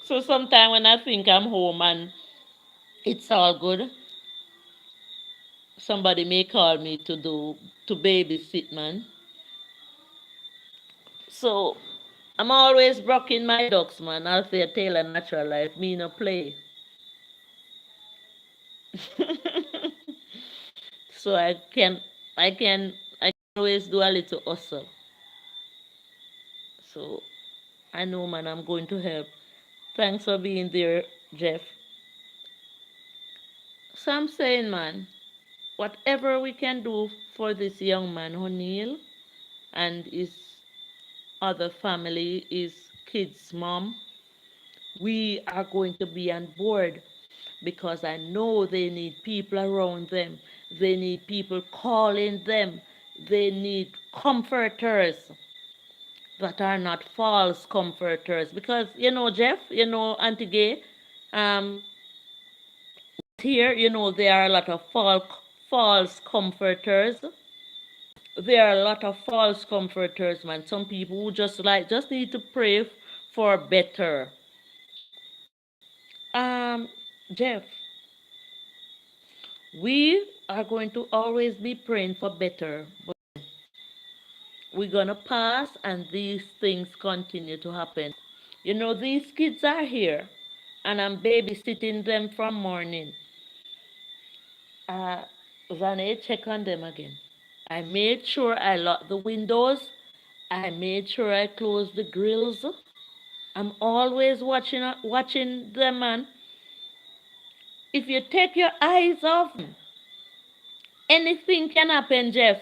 So sometimes when I think I'm home and it's all good, somebody may call me to babysit, man. So I'm always rocking my ducks, man. Althea Taylor natural life, me no play. So I can always do a little hustle. So I know, man, I'm going to help. Thanks for being there, Jeff. So I'm saying, man, whatever we can do for this young man, Oniel, and his other family, his kid's mom, we are going to be on board because I know they need people around them. They need people calling them. They need comforters that are not false comforters. Because, Jeff, Auntie Gay, um, here, there are a lot of false comforters. There are a lot of false comforters, man. Some people who just need to pray for better. Jeff, we are going to always be praying for better, but we're gonna pass and these things continue to happen. These kids are here. and I'm babysitting them from morning. Then I check on them again. I made sure I locked the windows. I made sure I closed the grills. I'm always watching them, man. If you take your eyes off, anything can happen, Jeff.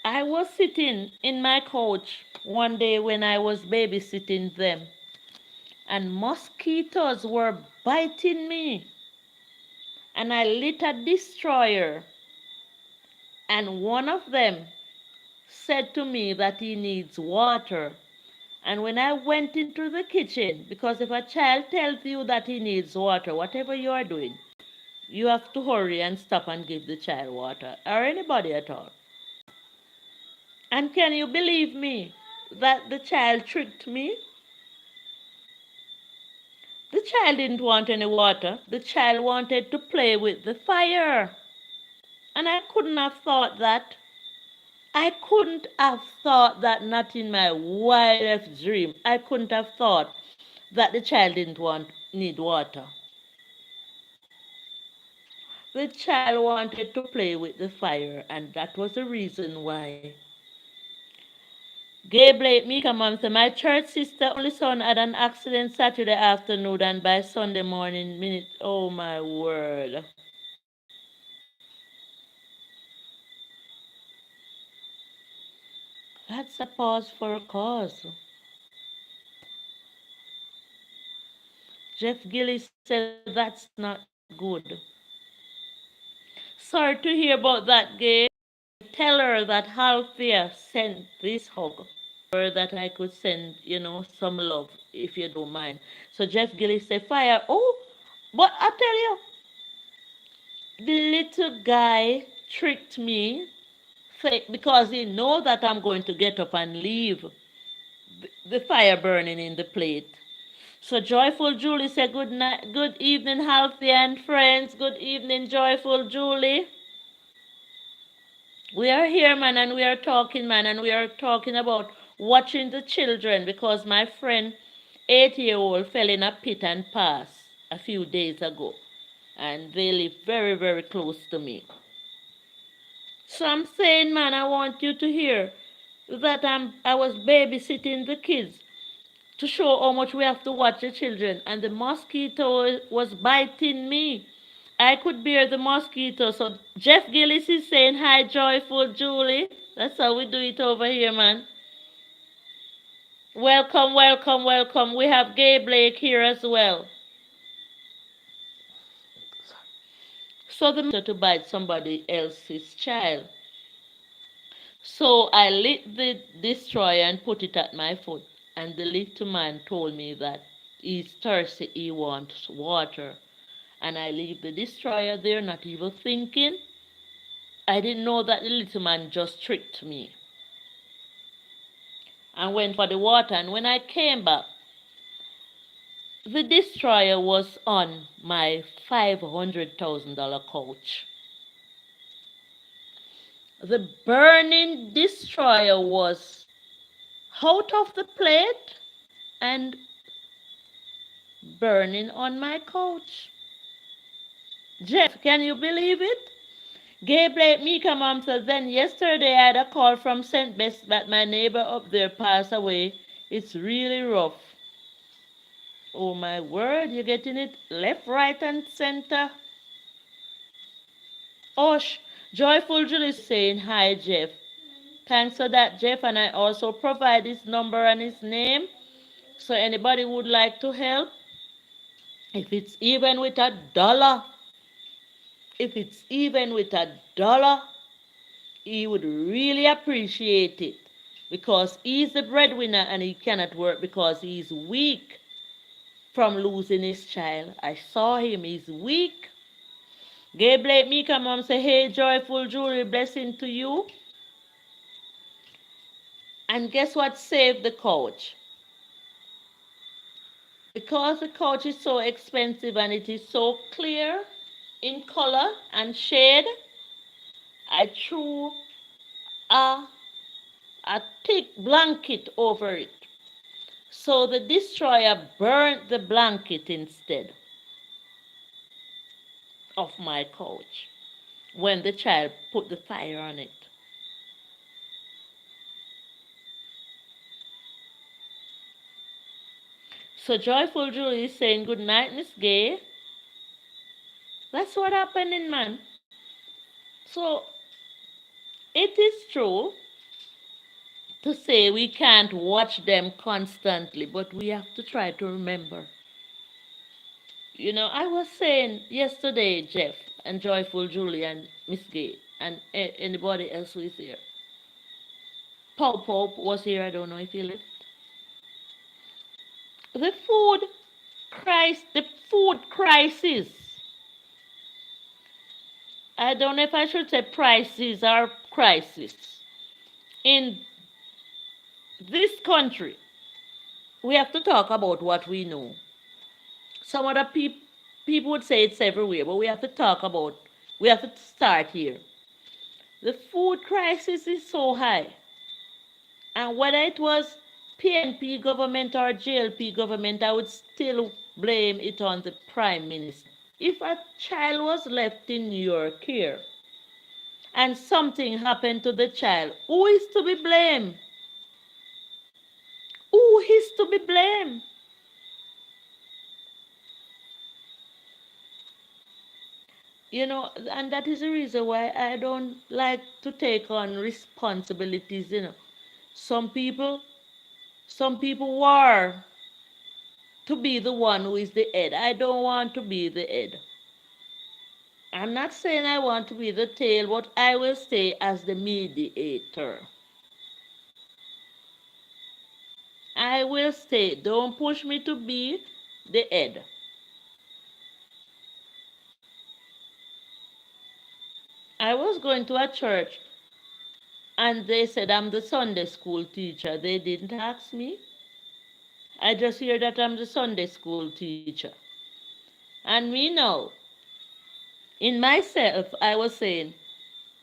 I was sitting in my couch one day when I was babysitting them, and mosquitoes were biting me. And I lit a destroyer, and one of them said to me that he needs water. And when I went into the kitchen, because if a child tells you that he needs water, whatever you are doing, you have to hurry and stop and give the child water, or anybody at all. And can you believe me that the child tricked me? The child didn't want any water. The child wanted to play with the fire. And I couldn't have thought that. I couldn't have thought that, not in my wildest dream. I couldn't have thought that the child didn't need water. The child wanted to play with the fire, and that was the reason why. Gay Blake Mika mom said, my church sister only son had an accident Saturday afternoon, and by Sunday morning minute. Oh my word. That's a pause for a cause. Jeff Gillis said that's not good. Sorry to hear about that, Gay. Tell her that Althea sent this hug, or that I could send, some love, if you don't mind. So Jeff Gillis said, fire. Oh, but I tell you, the little guy tricked me because he know that I'm going to get up and leave the fire burning in the plate. So Joyful Julie said, good night, good evening, Althea and friends. Good evening, Joyful Julie. We are here, man, and we are talking, man, and we are talking about watching the children because my friend, 8-year-old, fell in a pit and passed a few days ago. And they live very, very close to me. So I'm saying, man, I want you to hear that I was babysitting the kids to show how much we have to watch the children. And the mosquito was biting me. I could bear the mosquito. So Jeff Gillis is saying, hi, Joyful Julie. That's how we do it over here, man. Welcome, welcome, welcome. We have Gay Blake here as well. So the mosquito to bite somebody else's child. So I lit the destroyer and put it at my foot. And the little man told me that he's thirsty, he wants water. And I leave the destroyer there, not even thinking. I didn't know that the little man just tricked me. And went for the water. And when I came back, the destroyer was on my $500,000 couch. The burning destroyer was out of the plate and burning on my couch. Jeff, can you believe it? Gay Blake Mika mom says, then yesterday I had a call from St. Bess that my neighbor up there passed away. It's really rough. Oh my word, you're getting it left, right, and center. Osh, Joyful Julie saying, hi Jeff. Thanks for that, Jeff, and I also provide his number and his name. So anybody would like to help, if it's even with $1, if it's even with $1, he would really appreciate it because he's the breadwinner and he cannot work because he's weak from losing his child. I saw him, he's weak. Gay Blake Mika mom say, hey, Joyful Julie, blessing to you. And guess what saved the couch? Because the couch is so expensive and it is so clear in color and shade, I threw a thick blanket over it. So the destroyer burnt the blanket instead of my couch when the child put the fire on it. So Joyful Julie is saying, "Good night, Miss Gay." That's what happened in man. So it is true to say we can't watch them constantly, but we have to try to remember. I was saying yesterday, Jeff and Joyful Julie and Miss Gay and anybody else who is here. Paul Pope was here. I don't know if he left. The food crisis. I don't know if I should say prices or crisis. In this country, we have to talk about what we know. Some other people would say it's everywhere, but we have to start here. The food crisis is so high. And whether it was PNP government or JLP government, I would still blame it on the Prime Minister. If a child was left in your care and something happened to the child, who is to be blamed? Who is to be blamed? And that is the reason why I don't like to take on responsibilities. Some people, some people war to be the one who is the head. I don't want to be the head. I'm not saying I want to be the tail, but I will stay as the mediator. I will stay. Don't push me to be the head. I was going to a church and they said I'm the Sunday school teacher. They didn't ask me. I just hear that I'm the Sunday school teacher. And me now, in myself, I was saying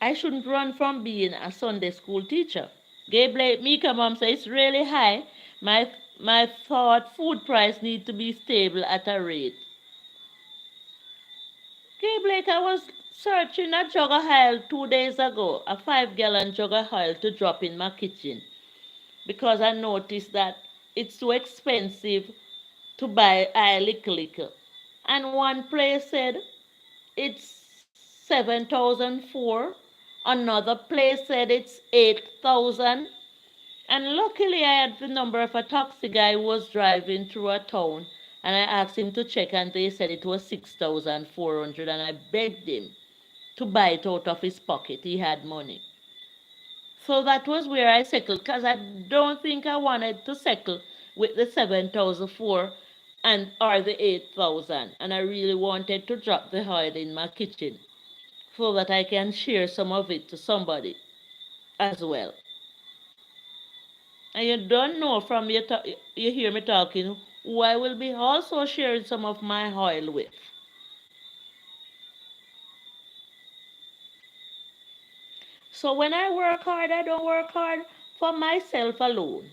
I shouldn't run from being a Sunday school teacher. Gabe Mika mom says it's really high. My thought food price need to be stable at a rate. Gabe Blake, I was searching a jug of oil 2 days ago, a 5-gallon jug of oil to drop in my kitchen because I noticed that it's too expensive to buy oil lick. And one place said it's 7,004. Another place said it's 8,000. And luckily, I had the number of a taxi guy who was driving through a town, and I asked him to check, and they said it was 6,400. And I begged him to buy it out of his pocket. He had money. So that was where I settled, because I don't think I wanted to settle with the 7,004 and or the 8,000. And I really wanted to drop the oil in my kitchen so that I can share some of it to somebody as well. And you don't know from you hear me talking who I will be also sharing some of my oil with. So when I work hard, I don't work hard for myself alone.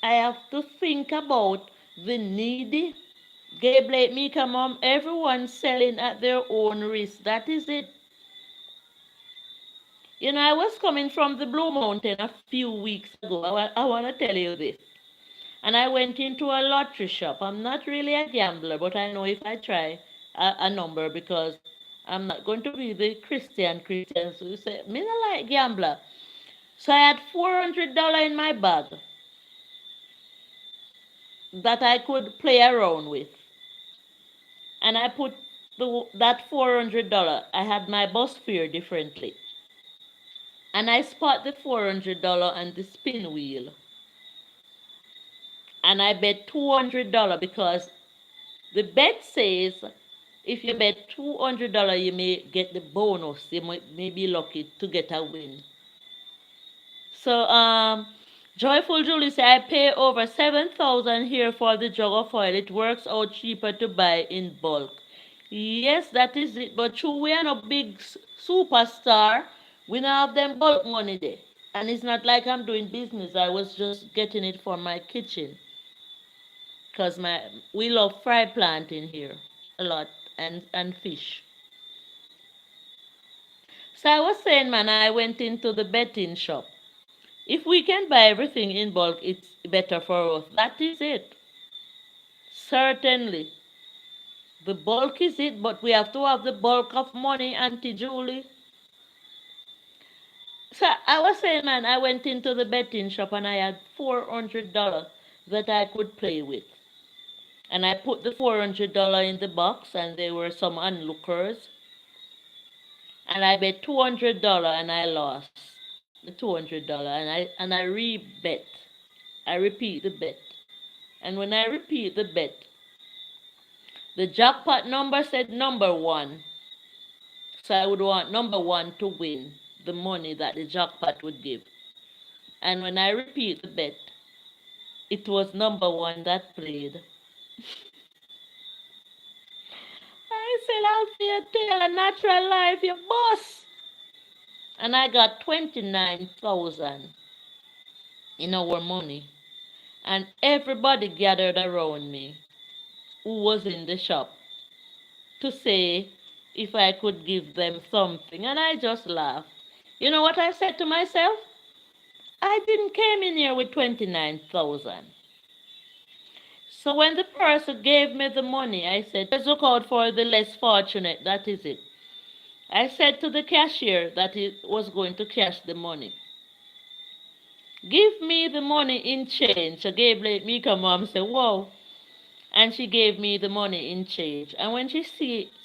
I have to think about the needy. Gabe Lake, Mika Mom, everyone selling at their own risk. That is it. I was coming from the Blue Mountain a few weeks ago. I want to tell you this. And I went into a lottery shop. I'm not really a gambler, but I know if I try a number because I'm not going to be the Christians who say, me not like gambler. So I had $400 in my bag that I could play around with. And I put that $400, I had my bus fare differently. And I spot the $400 on the spin wheel. And I bet $200 because the bet says if you bet $200, you may get the bonus. You may be lucky to get a win. So, Joyful Julie said, I pay over 7,000 here for the jug of oil. It works out cheaper to buy in bulk. Yes, that is it. But true, we are no big superstar. We don't have them bulk money there. And it's not like I'm doing business. I was just getting it for my kitchen. because we love fried plantain here a lot, and fish. So I was saying, man, I went into the betting shop. If we can buy everything in bulk, it's better for us. That is it. Certainly. The bulk is it, but we have to have the bulk of money, Auntie Julie. So I was saying, man, I went into the betting shop and I had $400 that I could play with. And I put the $400 in the box, and there were some onlookers. And I bet $200 and I lost the $200, and I re-bet. I repeat the bet. And when I repeat the bet, the jackpot number said number one. So I would want number one to win the money that the jackpot would give. And when I repeat the bet, it was number one that played. I said, Althea Taylor, natural life, your boss. And I got 29,000 in our money. And everybody gathered around me who was in the shop to say if I could give them something. And I just laughed. You know what I said to myself? I didn't came in here with 29,000. So when the person gave me the money, I said, just look out for the less fortunate. That is it. I said to the cashier that he was going to cash the money, give me the money in change. So Gabriel, Mika mom said, whoa. And she gave me the money in change. And when she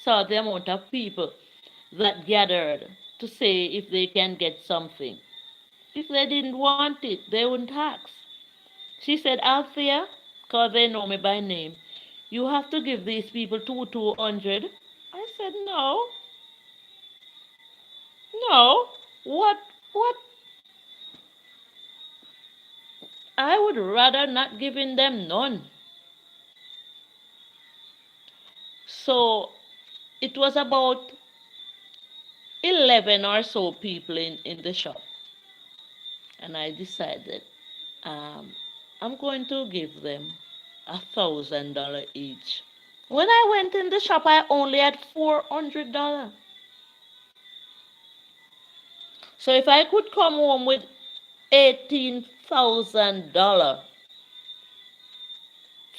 saw the amount of people that gathered to say if they can get something, if they didn't want it, they wouldn't ask. She said, Althea, because they know me by name, you have to give these people 200. I said, no, no. What? I would rather not giving them none. So it was about 11 or so people in the shop. And I decided I'm going to give them $1,000 each. When I went in the shop, I only had $400. So if I could come home with $18,000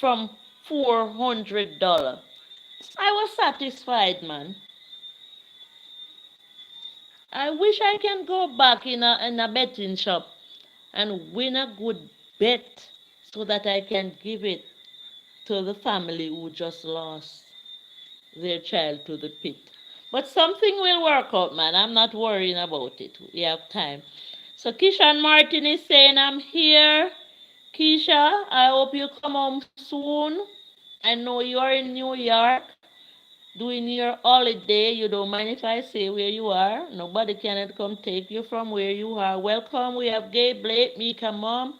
from $400, I was satisfied, man. I wish I can go back in a betting shop and win a good bet so that I can give it to the family who just lost their child to the pit. But something will work out, man. I'm not worrying about it. We have time. So Keisha and Martin is saying, I'm here. Keisha, I hope you come home soon. I know you are in New York doing your holiday. You don't mind if I say where you are? Nobody can come take you from where you are. Welcome. We have Gabe, Blake, Mika, Mom.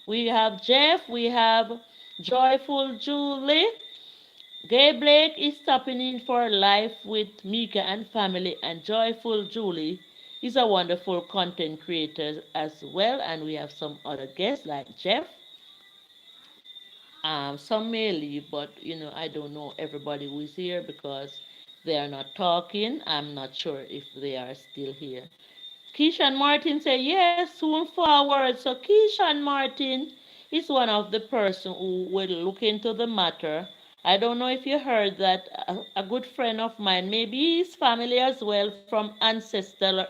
We have Jeff. We have Joyful Julie. Gay Blake is stopping in for life with Mika and family, and Joyful Julie is a wonderful content creator as well. And we have some other guests like Jeff. Some may leave, but I don't know everybody who is here because they are not talking. I'm not sure if they are still here. Keisha and Martin say yes, soon forward. So Keisha and Martin is one of the person who will look into the matter. I don't know if you heard that a good friend of mine, maybe his family as well from ancestral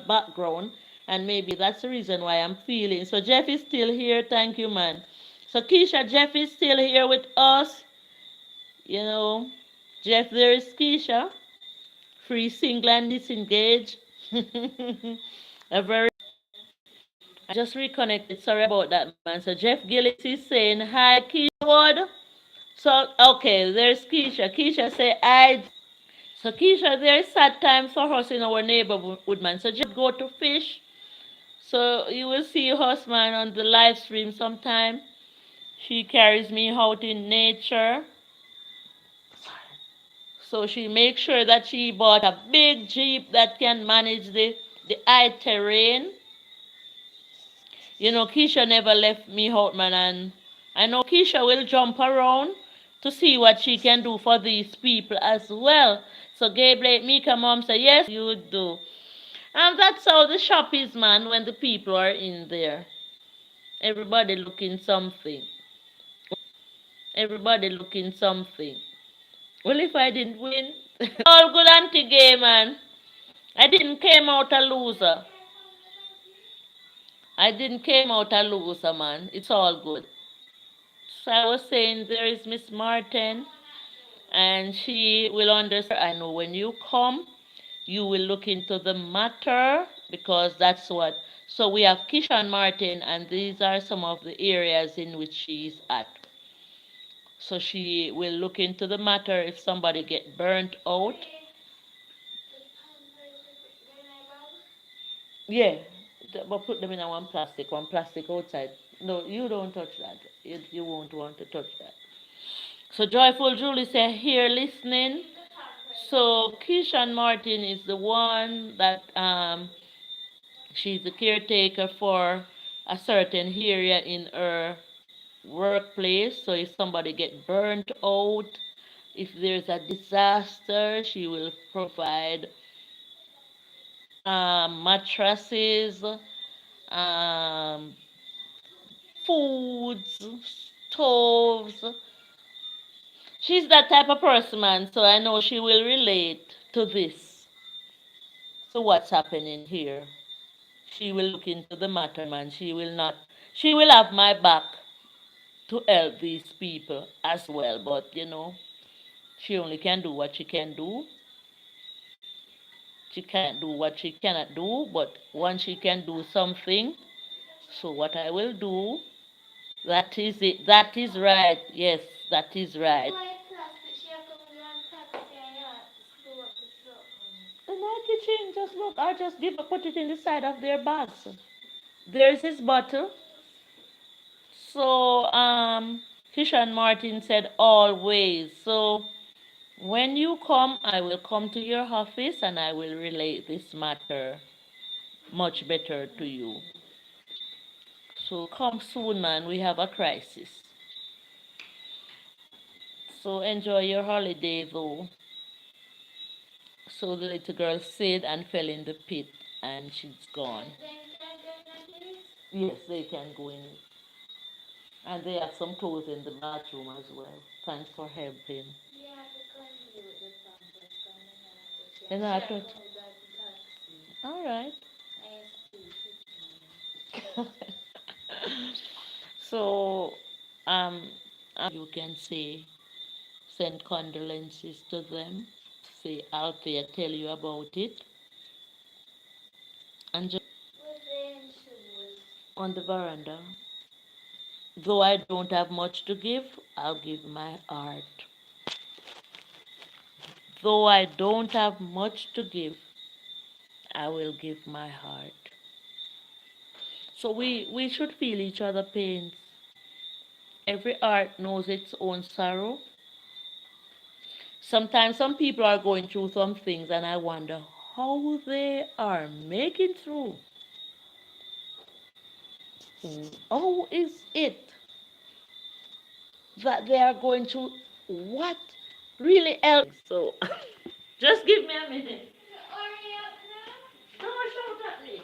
background, and maybe that's the reason why I'm feeling. So Jeff is still here. Thank you, man. So Keisha, Jeff is still here with us. You know, Jeff, there is Keisha, free, single, and disengaged. A very I just reconnected. Sorry about that, man. So Jeff Gillis is saying hi, Keisha. So okay, there's Keisha. Keisha say hi. So Keisha, there's sad times for us in our neighborhood, man. So just go to fish. So you will see us, man, on the live stream sometime. She carries me out in nature. So she makes sure that she bought a big Jeep that can manage the high terrain. Keisha never left me out, man, and I know Keisha will jump around to see what she can do for these people as well. So Gabe let Mika mom say, yes, you do. And that's how the shop is, man, when the people are in there. Everybody looking something. Everybody looking something. Well, if I didn't win, all good anti-gay, man. I didn't came out a loser. I didn't came out a loser, man. It's all good. So I was saying there is Miss Martin, and she will understand. I know when you come, you will look into the matter because that's what. So we have Kisha and Martin, and these are some of the areas in which she is at. So she will look into the matter if somebody get burnt out. Yeah, but put them in a one plastic outside. No, you don't touch that. You won't want to touch that. So Joyful Julie said, here listening. So Keisha and Martin is the one that she's the caretaker for a certain area in her workplace. So if somebody get burnt out, if there's a disaster, she will provide mattresses, um, foods, stoves. She's that type of person, man. So I know she will relate to this. So what's happening here? She will look into the matter, man. She will not. She will have my back to help these people as well. But she only can do what she can do. She can't do what she cannot do. But once she can do something, so what I will do, that is it. That is right. Yes, that is right. In my kitchen, just look. I just put it in the side of their bags. There's his bottle. So Kisha and Martin said always. So when you come, I will come to your office and I will relate this matter much better to you. So come soon, man. We have a crisis. So enjoy your holiday, though. So the little girl said and fell in the pit, and she's gone. Yes, they can go in it. And they have some clothes in the bathroom as well. Thanks for helping. And I thought, all right. So, um, you can say, send condolences to them. Say, Althea tell you about it. And just on the veranda. Though I don't have much to give, I'll give my heart. Though I don't have much to give, I will give my heart. So we should feel each other's pains. Every heart knows its own sorrow. Sometimes some people are going through some things and I wonder how they are making through. How is it that they are going through what really else? So just give me a minute. Don't shout at me.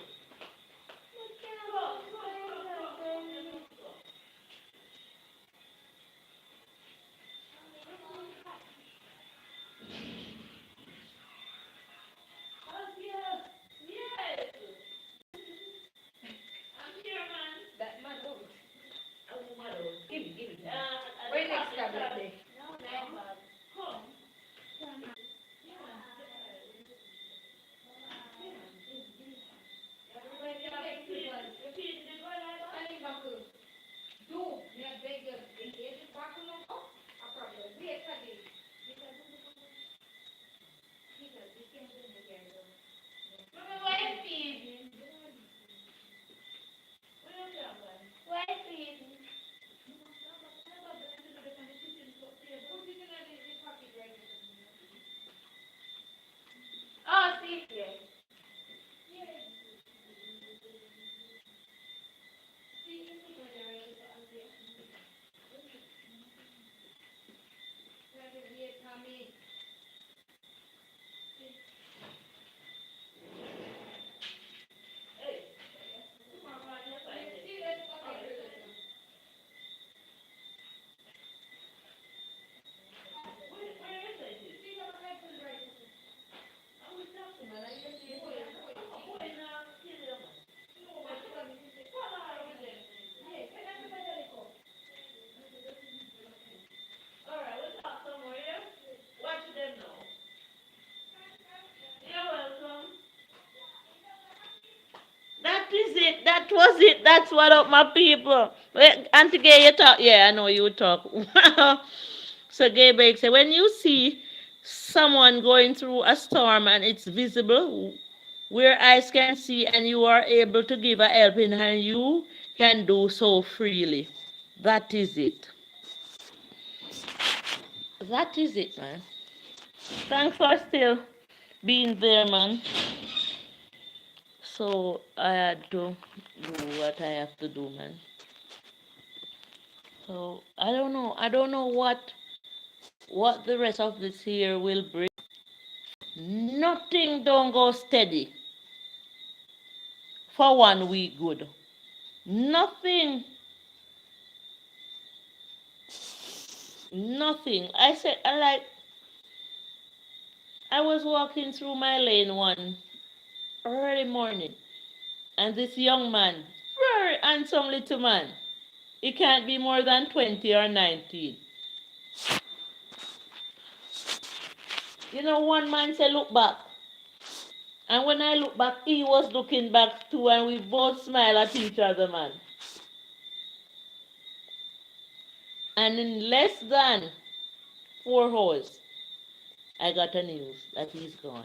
Wait next time. was it. That's what up, my people. Wait, Auntie Gay, you talk. Yeah, I know you talk. So Gabriel said, when you see someone going through a storm and it's visible, where eyes can see, and you are able to give a helping hand, you can do so freely. That is it. That is it, man. Thanks for still being there, man. So I had to do what I have to do, man. So I don't know. I don't know what the rest of this year will bring. Nothing don't go steady for 1 week good. Nothing. Nothing. I said I was walking through my lane one early morning, and this young man, very handsome little man, he can't be more than 20 or 19. You know, one man said, look back. And when I look back, he was looking back too, and we both smile at each other, man. And in less than 4 hours, I got a news that he's gone.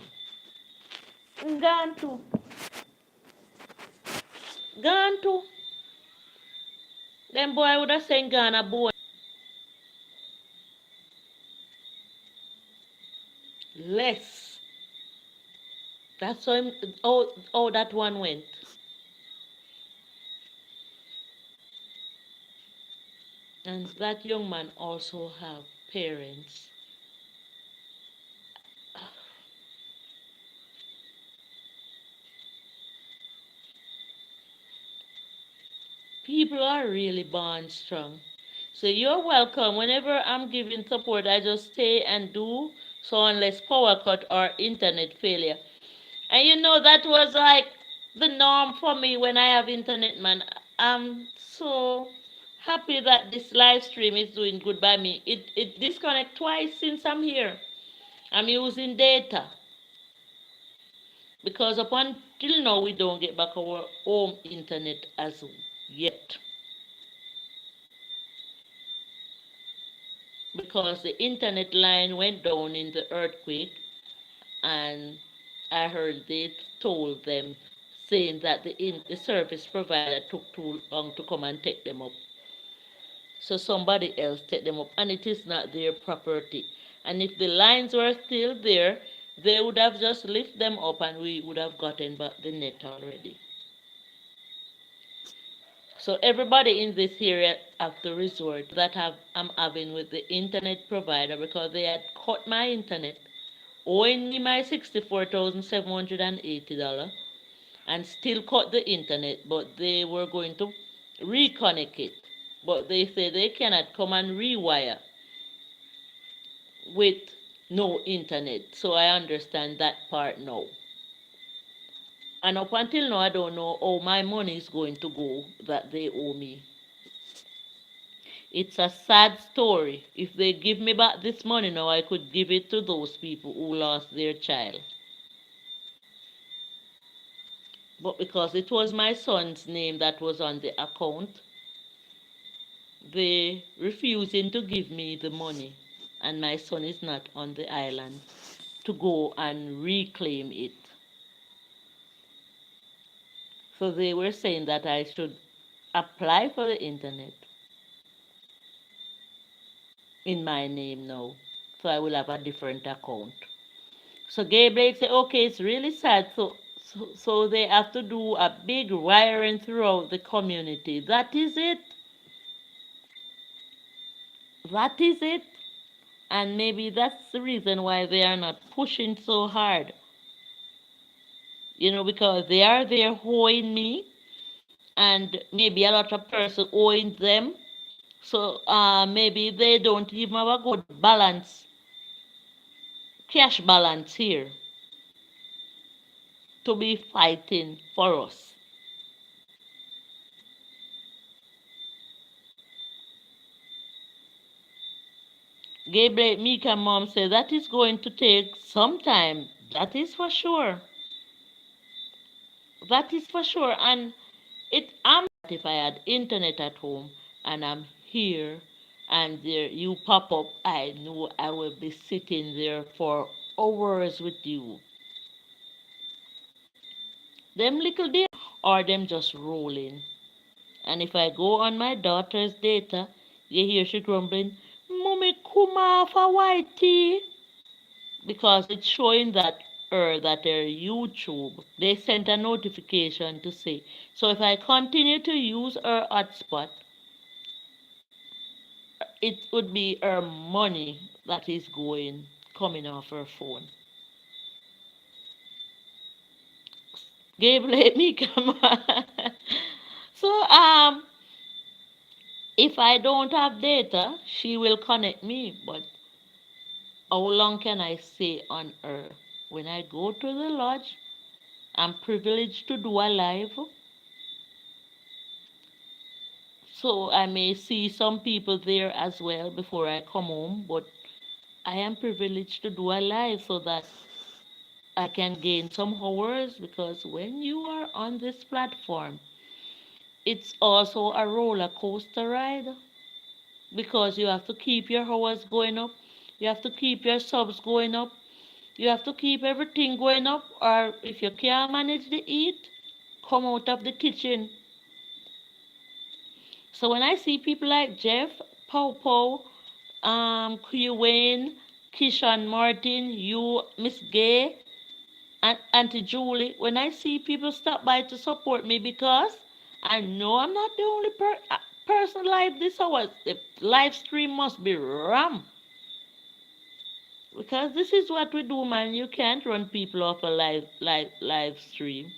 Gone too. Gone too. Them boy would have sent Ghana boy. Less. That's how that one went. And that young man also have parents. People are really born strong. So you're welcome. Whenever I'm giving support, I just stay and do so unless power cut or internet failure. And you know that was like the norm for me when I have internet, man. I'm so happy that this live stream is doing good by me. It disconnect twice since I'm here. I'm using data because up until now we don't get back our home internet as yet. Because the internet line went down in the earthquake, and I heard they told them saying that the service provider took too long to come and take them up. So somebody else take them up, and it is not their property. And if the lines were still there, they would have just lift them up and we would have gotten back the net already. So everybody in this area have to resort that I'm having with the internet provider because they had cut my internet, owing me my $64,780, and still cut the internet, but they were going to reconnect it. But they say they cannot come and rewire with no internet. So I understand that part now. And up until now, I don't know how my money is going to go that they owe me. It's a sad story. If they give me back this money now, I could give it to those people who lost their child. But because it was my son's name that was on the account, they refusing to give me the money. And my son is not on the island to go and reclaim it. So they were saying that I should apply for the internet in my name now. So I will have a different account. So Gabriel said, okay, it's really sad. So they have to do a big wiring throughout the community. That is it. That is it. And maybe that's the reason why they are not pushing so hard. You know, because they are there owing me, and maybe a lot of person owing them. So maybe they don't even have a good balance, cash balance here to be fighting for us. Gabriel Mika mom said that is going to take some time. That is for sure. That is for sure. And I'm if I had internet at home and I'm here and there you pop up, I know I will be sitting there for hours with you. Them little day or them just rolling. And if I go on my daughter's data, you hear she grumbling, Mommy, come off a whitey. Because it's showing that her YouTube, they sent a notification to say. So if I continue to use her hotspot, it would be her money that is coming off her phone. Gabe, let me come on. So if I don't have data, she will connect me. But how long can I stay on her? When I go to the lodge, I'm privileged to do a live. So I may see some people there as well before I come home, but I am privileged to do a live so that I can gain some hours because when you are on this platform, it's also a roller coaster ride because you have to keep your hours going up, you have to keep your subs going up, you have to keep everything going up, or if you can't manage to eat, come out of the kitchen. So when I see people like Jeff, Pow Pow, Wayne, Kishan Martin, you, Miss Gay, and Auntie Julie, when I see people stop by to support me because I know I'm not the only person live this hour. The live stream must be ram. Because this is what we do, man. You can't run people off a live stream.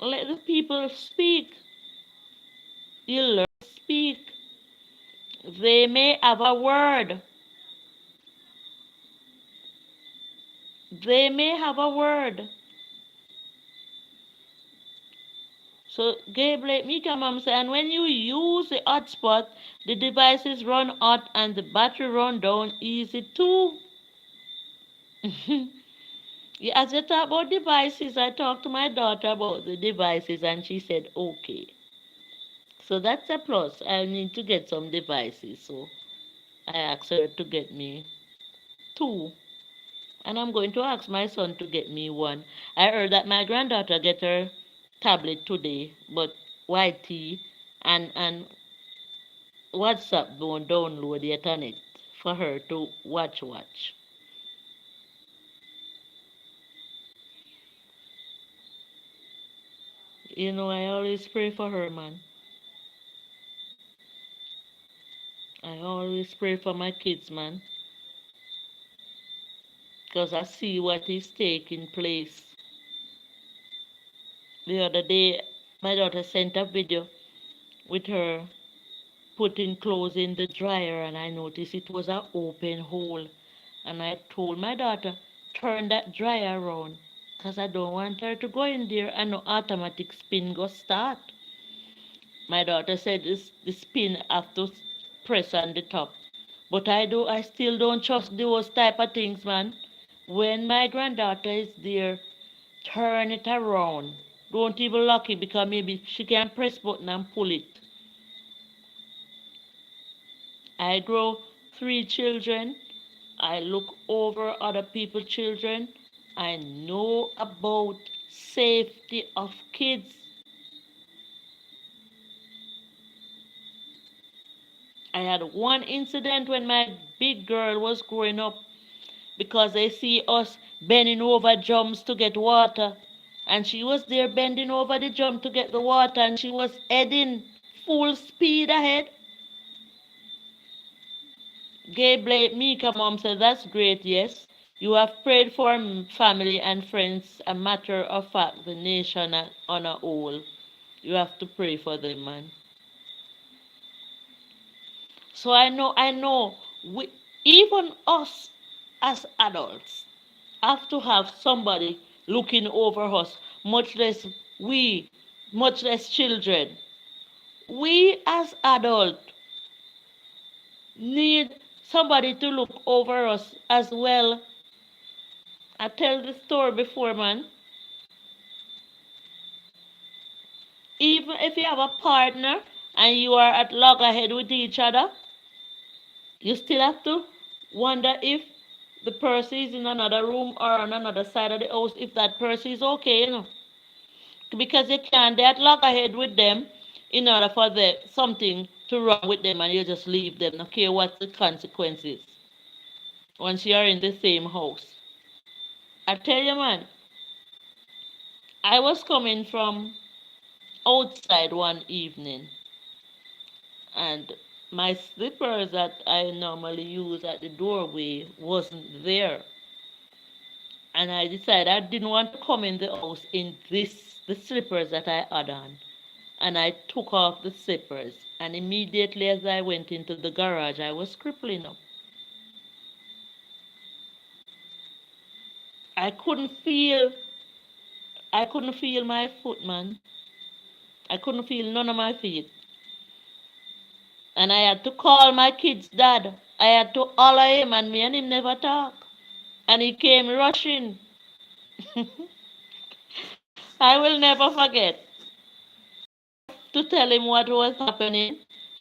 Let the people speak. You learn to speak. They may have a word. They may have a word. So Gabe let me come and say, and when you use the hotspot, the devices run hot and the battery run down easy too. Yeah, as you talk about devices, I talked to my daughter about the devices and she said, okay. So that's a plus. I need to get some devices. So I asked her to get me two. And I'm going to ask my son to get me one. I heard that my granddaughter get her tablet today, but YT and WhatsApp don't download yet on it for her to watch. You know, I always pray for her, man. I always pray for my kids, man. Because I see what is taking place. The other day, my daughter sent a video with her putting clothes in the dryer, and I noticed it was an open hole. And I told my daughter, turn that dryer around, because I don't want her to go in there and no automatic spin go start. My daughter said the spin have to press on the top. But I still don't trust those type of things, man. When my granddaughter is there, turn it around. Don't even lock it because maybe she can press button and pull it. I grow 3 children. I look over other people's children. I know about safety of kids. I had one incident when my big girl was growing up because they see us bending over drums to get water. And she was there bending over the drum to get the water and she was heading full speed ahead. Gabe Blake Mika mom said, that's great, yes. You have prayed for family and friends, a matter of fact, the nation on a whole. You have to pray for them, man. So I know, even us as adults have to have somebody looking over us, much less we, much less children. We as adults need somebody to look over us as well. I tell the story before, man. even if you have a partner and you are at loggerhead with each other, you still have to wonder if the person is in another room or on another side of the house, if that person is okay, because you can't get loggerhead with them in order for something to wrong with them and you just leave them, no care what the consequences once you are in the same house. I tell you, man, I was coming from outside one evening and my slippers that I normally use at the doorway wasn't there. And I decided I didn't want to come in the house in the slippers that I had on. And I took off the slippers. And immediately as I went into the garage, I was crippling up. I couldn't feel I couldn't feel my foot, man. I couldn't feel none of my feet. And I had to call my kid's dad. I had to holler him and me and him never talk. And he came rushing. I will never forget to tell him what was happening.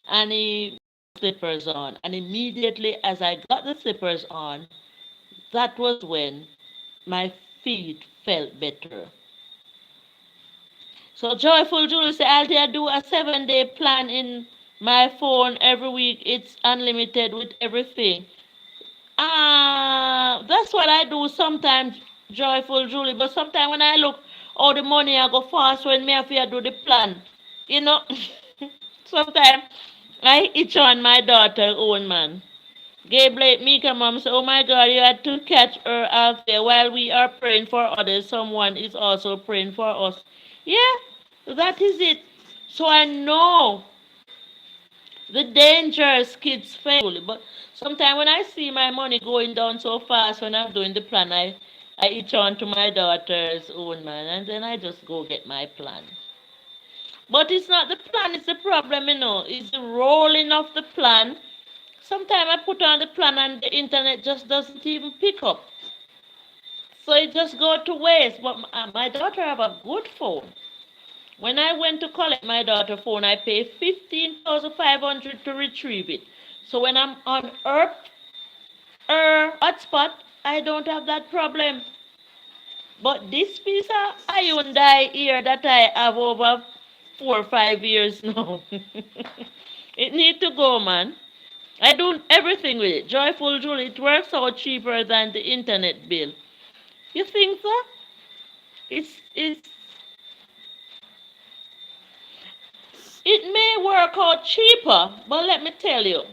And he slippers on. And immediately as I got the slippers on, that was when my feet felt better. So Joyful Julie said, Althea, do a 7-day plan in my phone every week. It's unlimited with everything. That's what I do sometimes, Joyful Julie. But sometimes when I look, oh, the money I go fast when me have to do the plan. You know, sometimes I itch on my daughter own man. Gabriel Mika mom said, oh my God, you had to catch her out there while we are praying for others. Someone is also praying for us. Yeah, that is it. So I know the dangers kids face. But sometimes when I see my money going down so fast when I'm doing the plan, I itch on to my daughter's own man and then I just go get my plan. But it's not the plan, it's the problem, It's the rolling of the plan. Sometimes I put on the plan and the internet just doesn't even pick up. So it just go to waste. But my daughter have a good phone. When I went to collect my daughter's phone, I paid 15,500 to retrieve it. So when I'm on her hotspot, I don't have that problem. But this piece of Hyundai here that I have over 4 or 5 years now, it need to go, man. I do everything with it. Joyful Julie, it works out cheaper than the internet bill. You think so? It's it may work out cheaper, but let me tell you,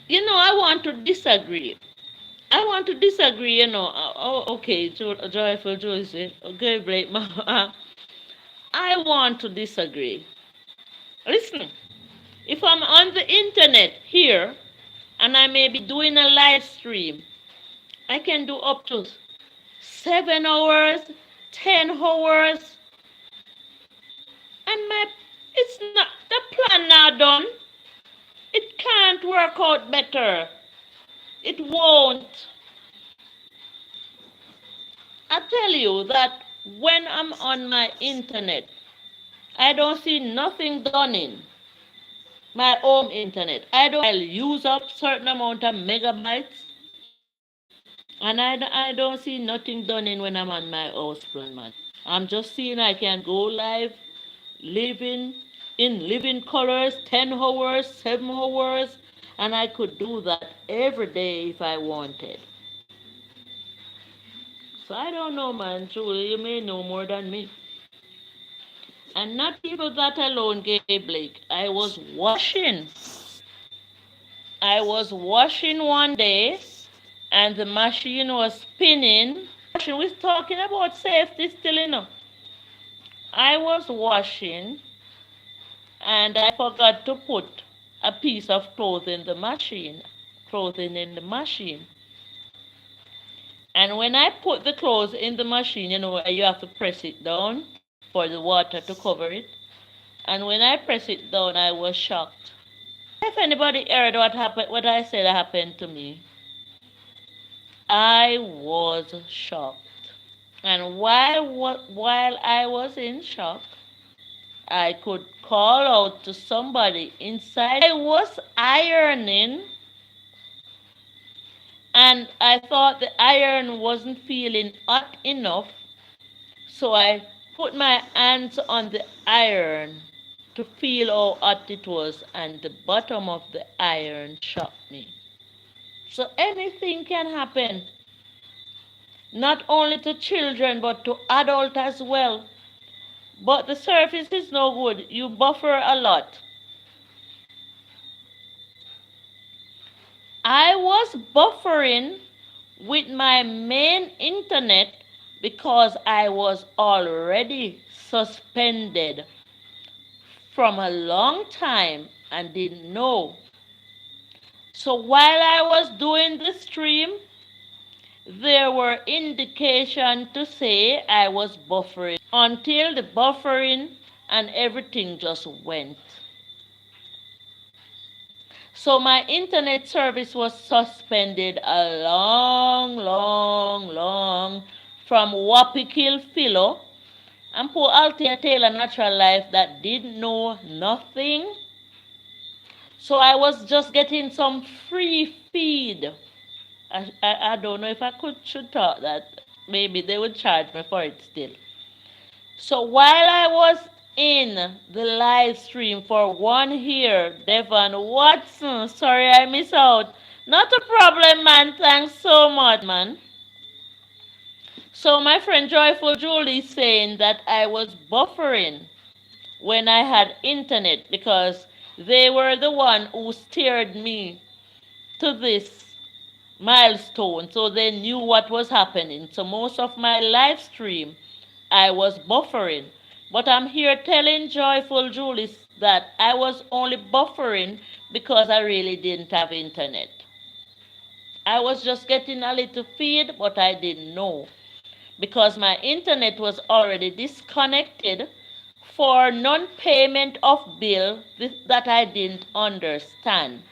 I want to disagree. I want to disagree, okay, Joyful Julie, okay, break my. I want to disagree. Listen, if I'm on the internet here and I may be doing a live stream, I can do up to 7 hours, 10 hours, and it's not the plan now done. It can't work out better. It won't. I tell you that when I'm on my internet, I don't see nothing done in my home internet. I'll use up certain amount of megabytes, and I don't see nothing done in when I'm on my house plan, man. I'm just seeing I can go live, living in living colors, 10 hours, 7 hours, and I could do that every day if I wanted. So I don't know, man. Julie, you may know more than me. And not even that alone, Gay Blake. I was washing one day, and the machine was spinning. We're talking about safety still, I was washing, and I forgot to put a piece of clothing in the machine. And when I put the clothes in the machine, you have to press it down for the water to cover it. And when I press it down, I was shocked. If anybody heard what I said happened to me, I was shocked. And while I was in shock, I could call out to somebody inside. I was ironing and I thought the iron wasn't feeling hot enough, so I put my hands on the iron to feel how hot it was, and the bottom of the iron shocked me. So anything can happen, not only to children but to adults as well. But the surface is no good. You buffer a lot. I was buffering with my main internet because I was already suspended from a long time and didn't know. So while I was doing the stream, there were indications to say I was buffering until the buffering and everything just went. So my internet service was suspended a long from Wapikill Philo and poor Althea Taylor Natural Life that didn't know nothing. So I was just getting some free feed. I don't know if I should talk that. Maybe they would charge me for it still. So while I was in the live stream for 1 year, Devon Watson, sorry I miss out. Not a problem, man. Thanks so much, man. So my friend Joyful Julie is saying that I was buffering when I had internet because they were the one who steered me to this milestone, so they knew what was happening. So most of my live stream I was buffering. But I'm here telling Joyful Julie that I was only buffering because I really didn't have internet. I was just getting a little feed, but I didn't know because my internet was already disconnected for non-payment of bill that I didn't understand.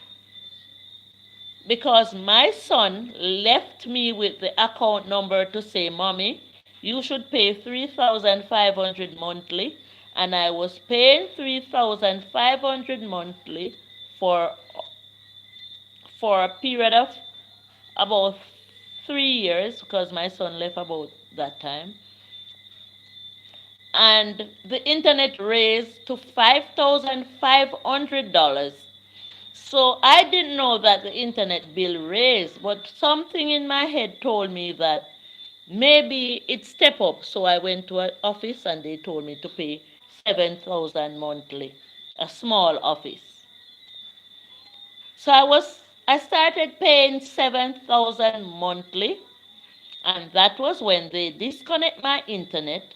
Because my son left me with the account number to say, Mommy, you should pay 3,500 monthly, and I was paying 3,500 monthly for a period of about 3 years because my son left about that time. And the internet raised to $5,500. So I didn't know that the internet bill raised, but something in my head told me that maybe it step up. So I went to an office and they told me to pay 7,000 monthly, a small office. So I started paying 7,000 monthly, and that was when they disconnect my internet.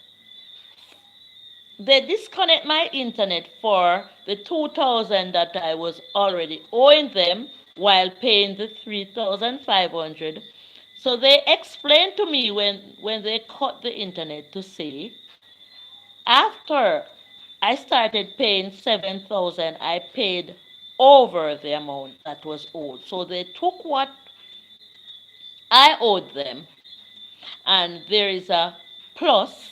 They disconnect my internet for the 2,000 that I was already owing them while paying the 3,500. So they explained to me when they cut the internet to say, after I started paying 7,000, I paid over the amount that was owed. So they took what I owed them, and there is a plus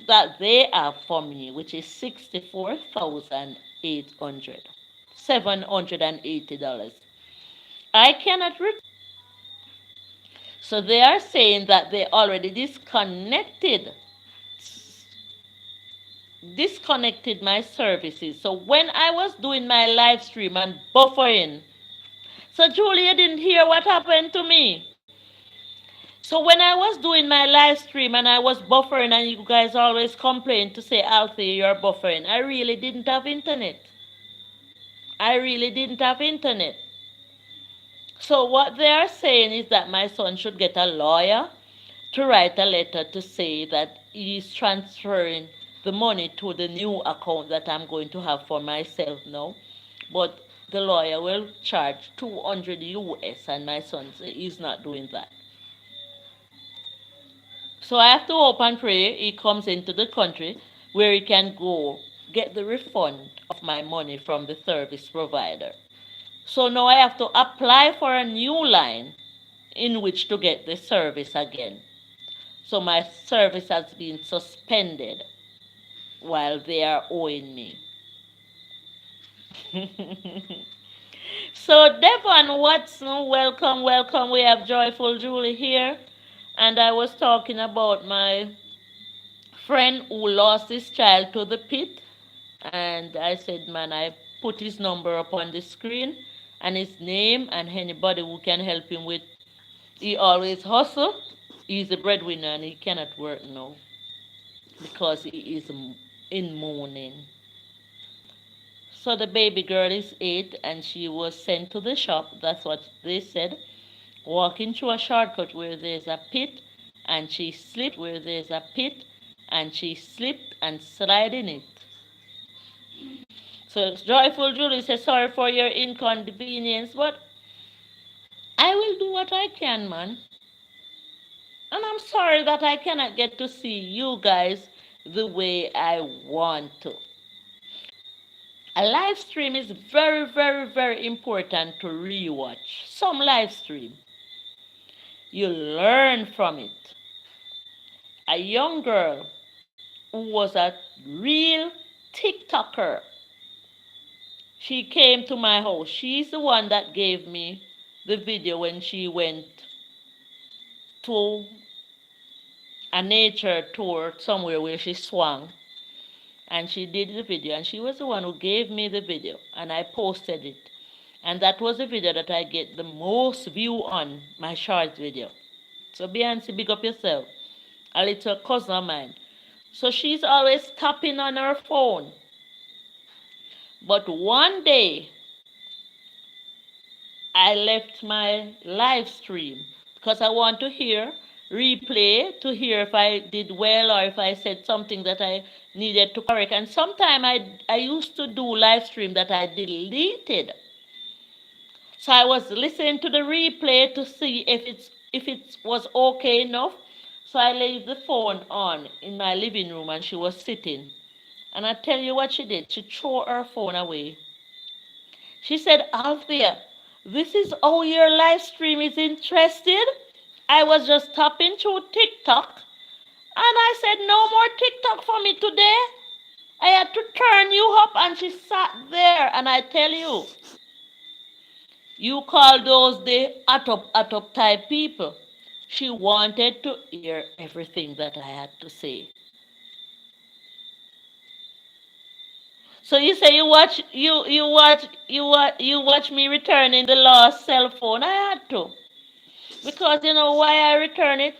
that they have for me, which is $64,800, $780. I cannot return. So they are saying that they already disconnected my services. So when I was doing my live stream and buffering, so Julia didn't hear what happened to me. So when I was doing my live stream and I was buffering, and you guys always complain to say, Althea, you're buffering, I really didn't have internet. I really didn't have internet. So what they are saying is that my son should get a lawyer to write a letter to say that he's transferring the money to the new account that I'm going to have for myself now. But the lawyer will charge 200 US, and my son says he's not doing that. So I have to hope and pray he comes into the country where he can go get the refund of my money from the service provider. So now I have to apply for a new line in which to get the service again. So my service has been suspended while they are owing me. So Devon Watson, welcome, welcome. We have Joyful Julie here. And I was talking about my friend who lost his child to the pit. And I said, man, I put his number up on the screen and his name and anybody who can help him with. He always hustle. He's a breadwinner and he cannot work now because he is in mourning. So the baby girl is 8 and she was sent to the shop. That's what they said. Walking through a shortcut where there's a pit and she slipped and slid in it. So Joyful Julie says, sorry for your inconvenience, but I will do what I can, man. And I'm sorry that I cannot get to see you guys the way I want to. A live stream is very, very, very important to rewatch. Some live stream. You learn from it. A young girl who was a real TikToker. She came to my house. She's the one that gave me the video when she went to a nature tour somewhere where she swung. And she did the video. And she was the one who gave me the video. And I posted it. And that was the video that I get the most view on, my short video. So Beyonce, big up yourself. A little cousin of mine. So she's always tapping on her phone. But one day, I left my live stream because I want to replay to hear if I did well or if I said something that I needed to correct. And sometimes I used to do live stream that I deleted. So I was listening to the replay to see if it was okay enough. So I left the phone on in my living room and she was sitting. And I tell you what she did. She threw her phone away. She said, Althea, this is how your live stream is interested? I was just tapping through TikTok. And I said, no more TikTok for me today. I had to turn you up and she sat there. And I tell you, you call those the at up type people. She wanted to hear everything that I had to say. So you say you watch me returning the lost cell phone. I had to. Because you know why I return it?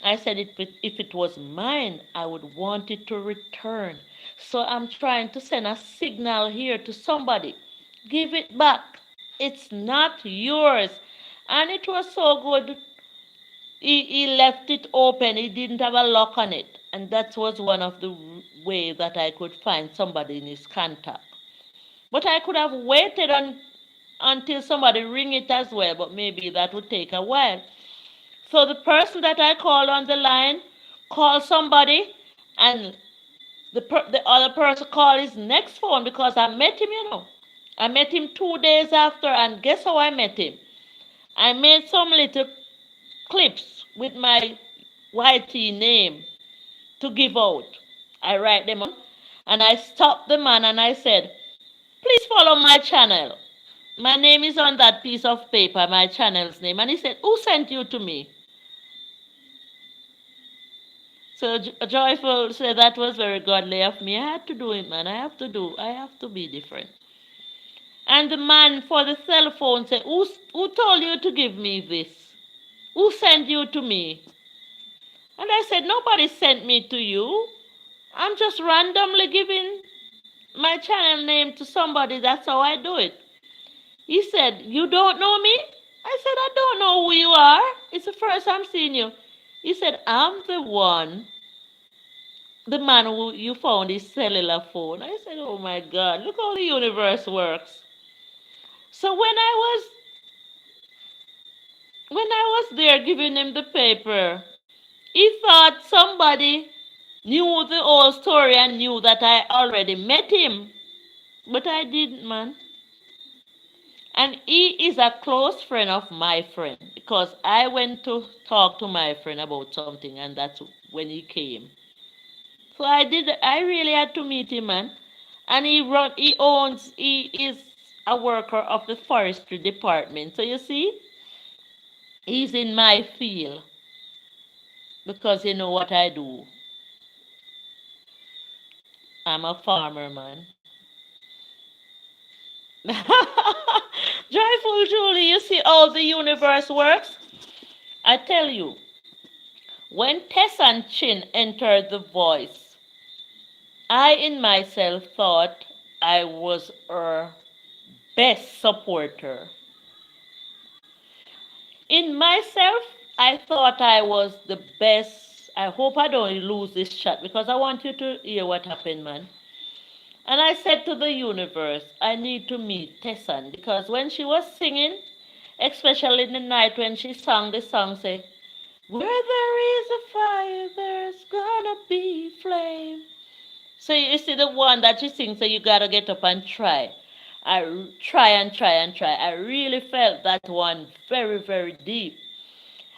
I said if it was mine, I would want it to return. So I'm trying to send a signal here to somebody. Give it back. It's not yours. And it was so good. He left it open. He didn't have a lock on it. And that was one of the ways that I could find somebody in his contact. But I could have waited until somebody ring it as well, but maybe that would take a while. So the person that I called on the line called somebody, and the other person called his next phone because I met him, you know. I met him 2 days after, and guess how I met him? I made some little clips with my YT name to give out. I write them on, and I stopped the man and I said, please follow my channel. My name is on that piece of paper, my channel's name. And he said, who sent you to me? So Joyful said that was very godly of me. I had to do it, man. I have to be different. And the man for the cell phone said, who told you to give me this? Who sent you to me? And I said, nobody sent me to you. I'm just randomly giving my channel name to somebody. That's how I do it. He said, you don't know me? I said, I don't know who you are. It's the first I'm seeing you. He said, I'm the man who you found his cellular phone. I said, oh my God, look how the universe works. So when I was there giving him the paper, he thought somebody knew the whole story and knew that I already met him. But I didn't, man. And he is a close friend of my friend because I went to talk to my friend about something, and that's when he came. So I really had to meet him, man. And he is a worker of the forestry department. So you see, he's in my field because you know what I do. I'm a farmer, man. Joyful Julie, you see how the universe works? I tell you, when Tess and Chin entered the voice, I in myself thought I was her best supporter. In myself, I thought I was the best. I hope I don't lose this chat because I want you to hear what happened, man. And I said to the universe, I need to meet Tessan because when she was singing, especially in the night when she sang the song, say, where there is a fire, there's gonna be flame. So you see the one that she sings, so you gotta get up and try. Try and try and try. I really felt that one very, very deep.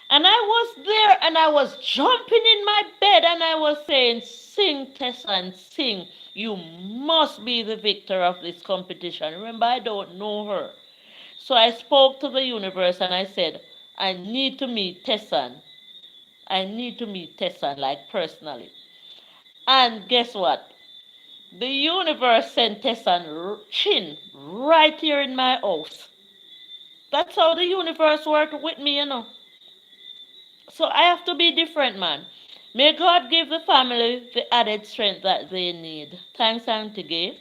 And I was there and I was jumping in my bed and I was saying, sing, Tessa, and sing. You must be the victor of this competition. Remember, I don't know her. So I spoke to the universe and I said, I need to meet Tessan. I need to meet Tessan, like personally. And guess what? The universe sent Tessan Chin right here in my house. That's how the universe worked with me, you know. So I have to be different, man. May God give the family the added strength that they need. Thanks, Auntie Gay.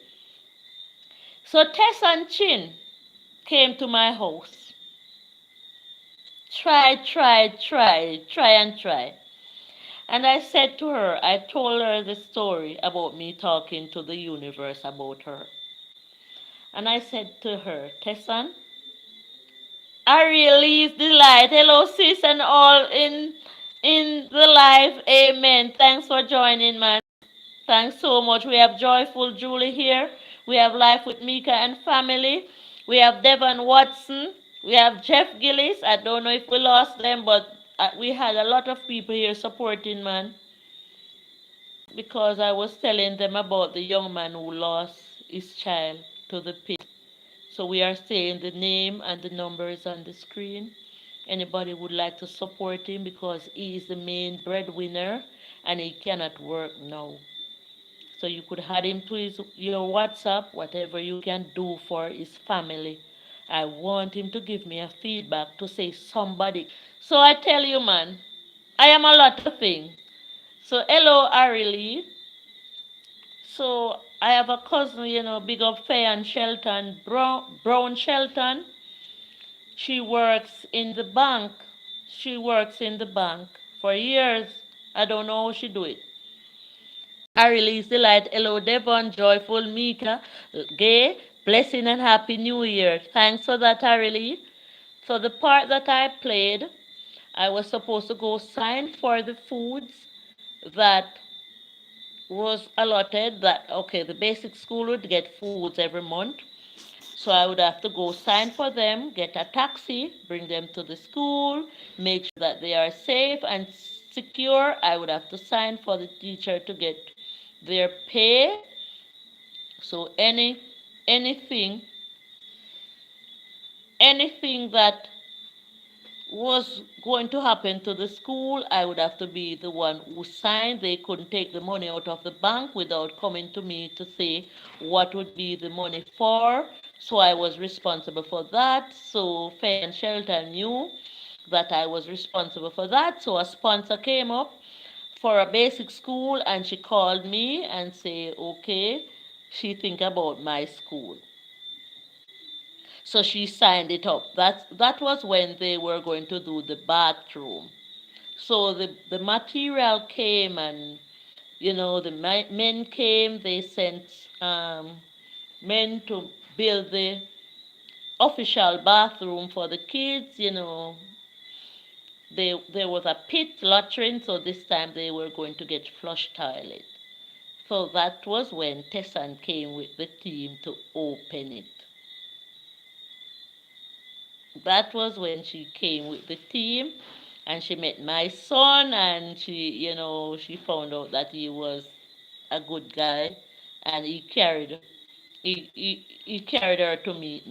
So Tess and Chin came to my house. Try and try. And I said to her, I told her the story about me talking to the universe about her. And I said to her, Tessan, I release the light. Hello, sis, and all in the live. Amen. Thanks for joining, man. Thanks so much. We have Joyful Julie here. We have Life with Mika and family. We have Devon Watson. We have Jeff Gillis. I don't know if we lost them, but we had a lot of people here supporting, man, because I was telling them about the young man who lost his child to the pit. So we are saying the name and the numbers on the screen. Anybody would like to support him because he is the main breadwinner and he cannot work now. So you could add him to your WhatsApp, whatever you can do for his family. I want him to give me a feedback to say somebody. So I tell you, man, I am a lot of things. So hello, Arilie. So I have a cousin, big up Faye and Shelton, Brown Shelton. She works in the bank. She works in the bank for years. I don't know how she do it. I release the light. Hello, Devon, Joyful, Mika, Gay, blessing and happy new year. Thanks for that, I. So the part that I played, I was supposed to go sign for the foods that was allotted that, okay, the basic school would get foods every month. So I would have to go sign for them, get a taxi, bring them to the school, make sure that they are safe and secure. I would have to sign for the teacher to get their pay. So anything anything that was going to happen to the school, I would have to be the one who signed. They couldn't take the money out of the bank without coming to me to say what would be the money for. So I was responsible for that. So Faye and Shelton knew that I was responsible for that. So a sponsor came up for a basic school and she called me and say, okay, she think about my school. So she signed it up. That was when they were going to do the bathroom. So the material came and the men came. They sent men to build the official bathroom for the kids. There was a pit latrine, so this time they were going to get flush toilet. So that was when Tessan came with the team to open it. That was when she came with the team, and she met my son, and she found out that he was a good guy, and he carried her to meet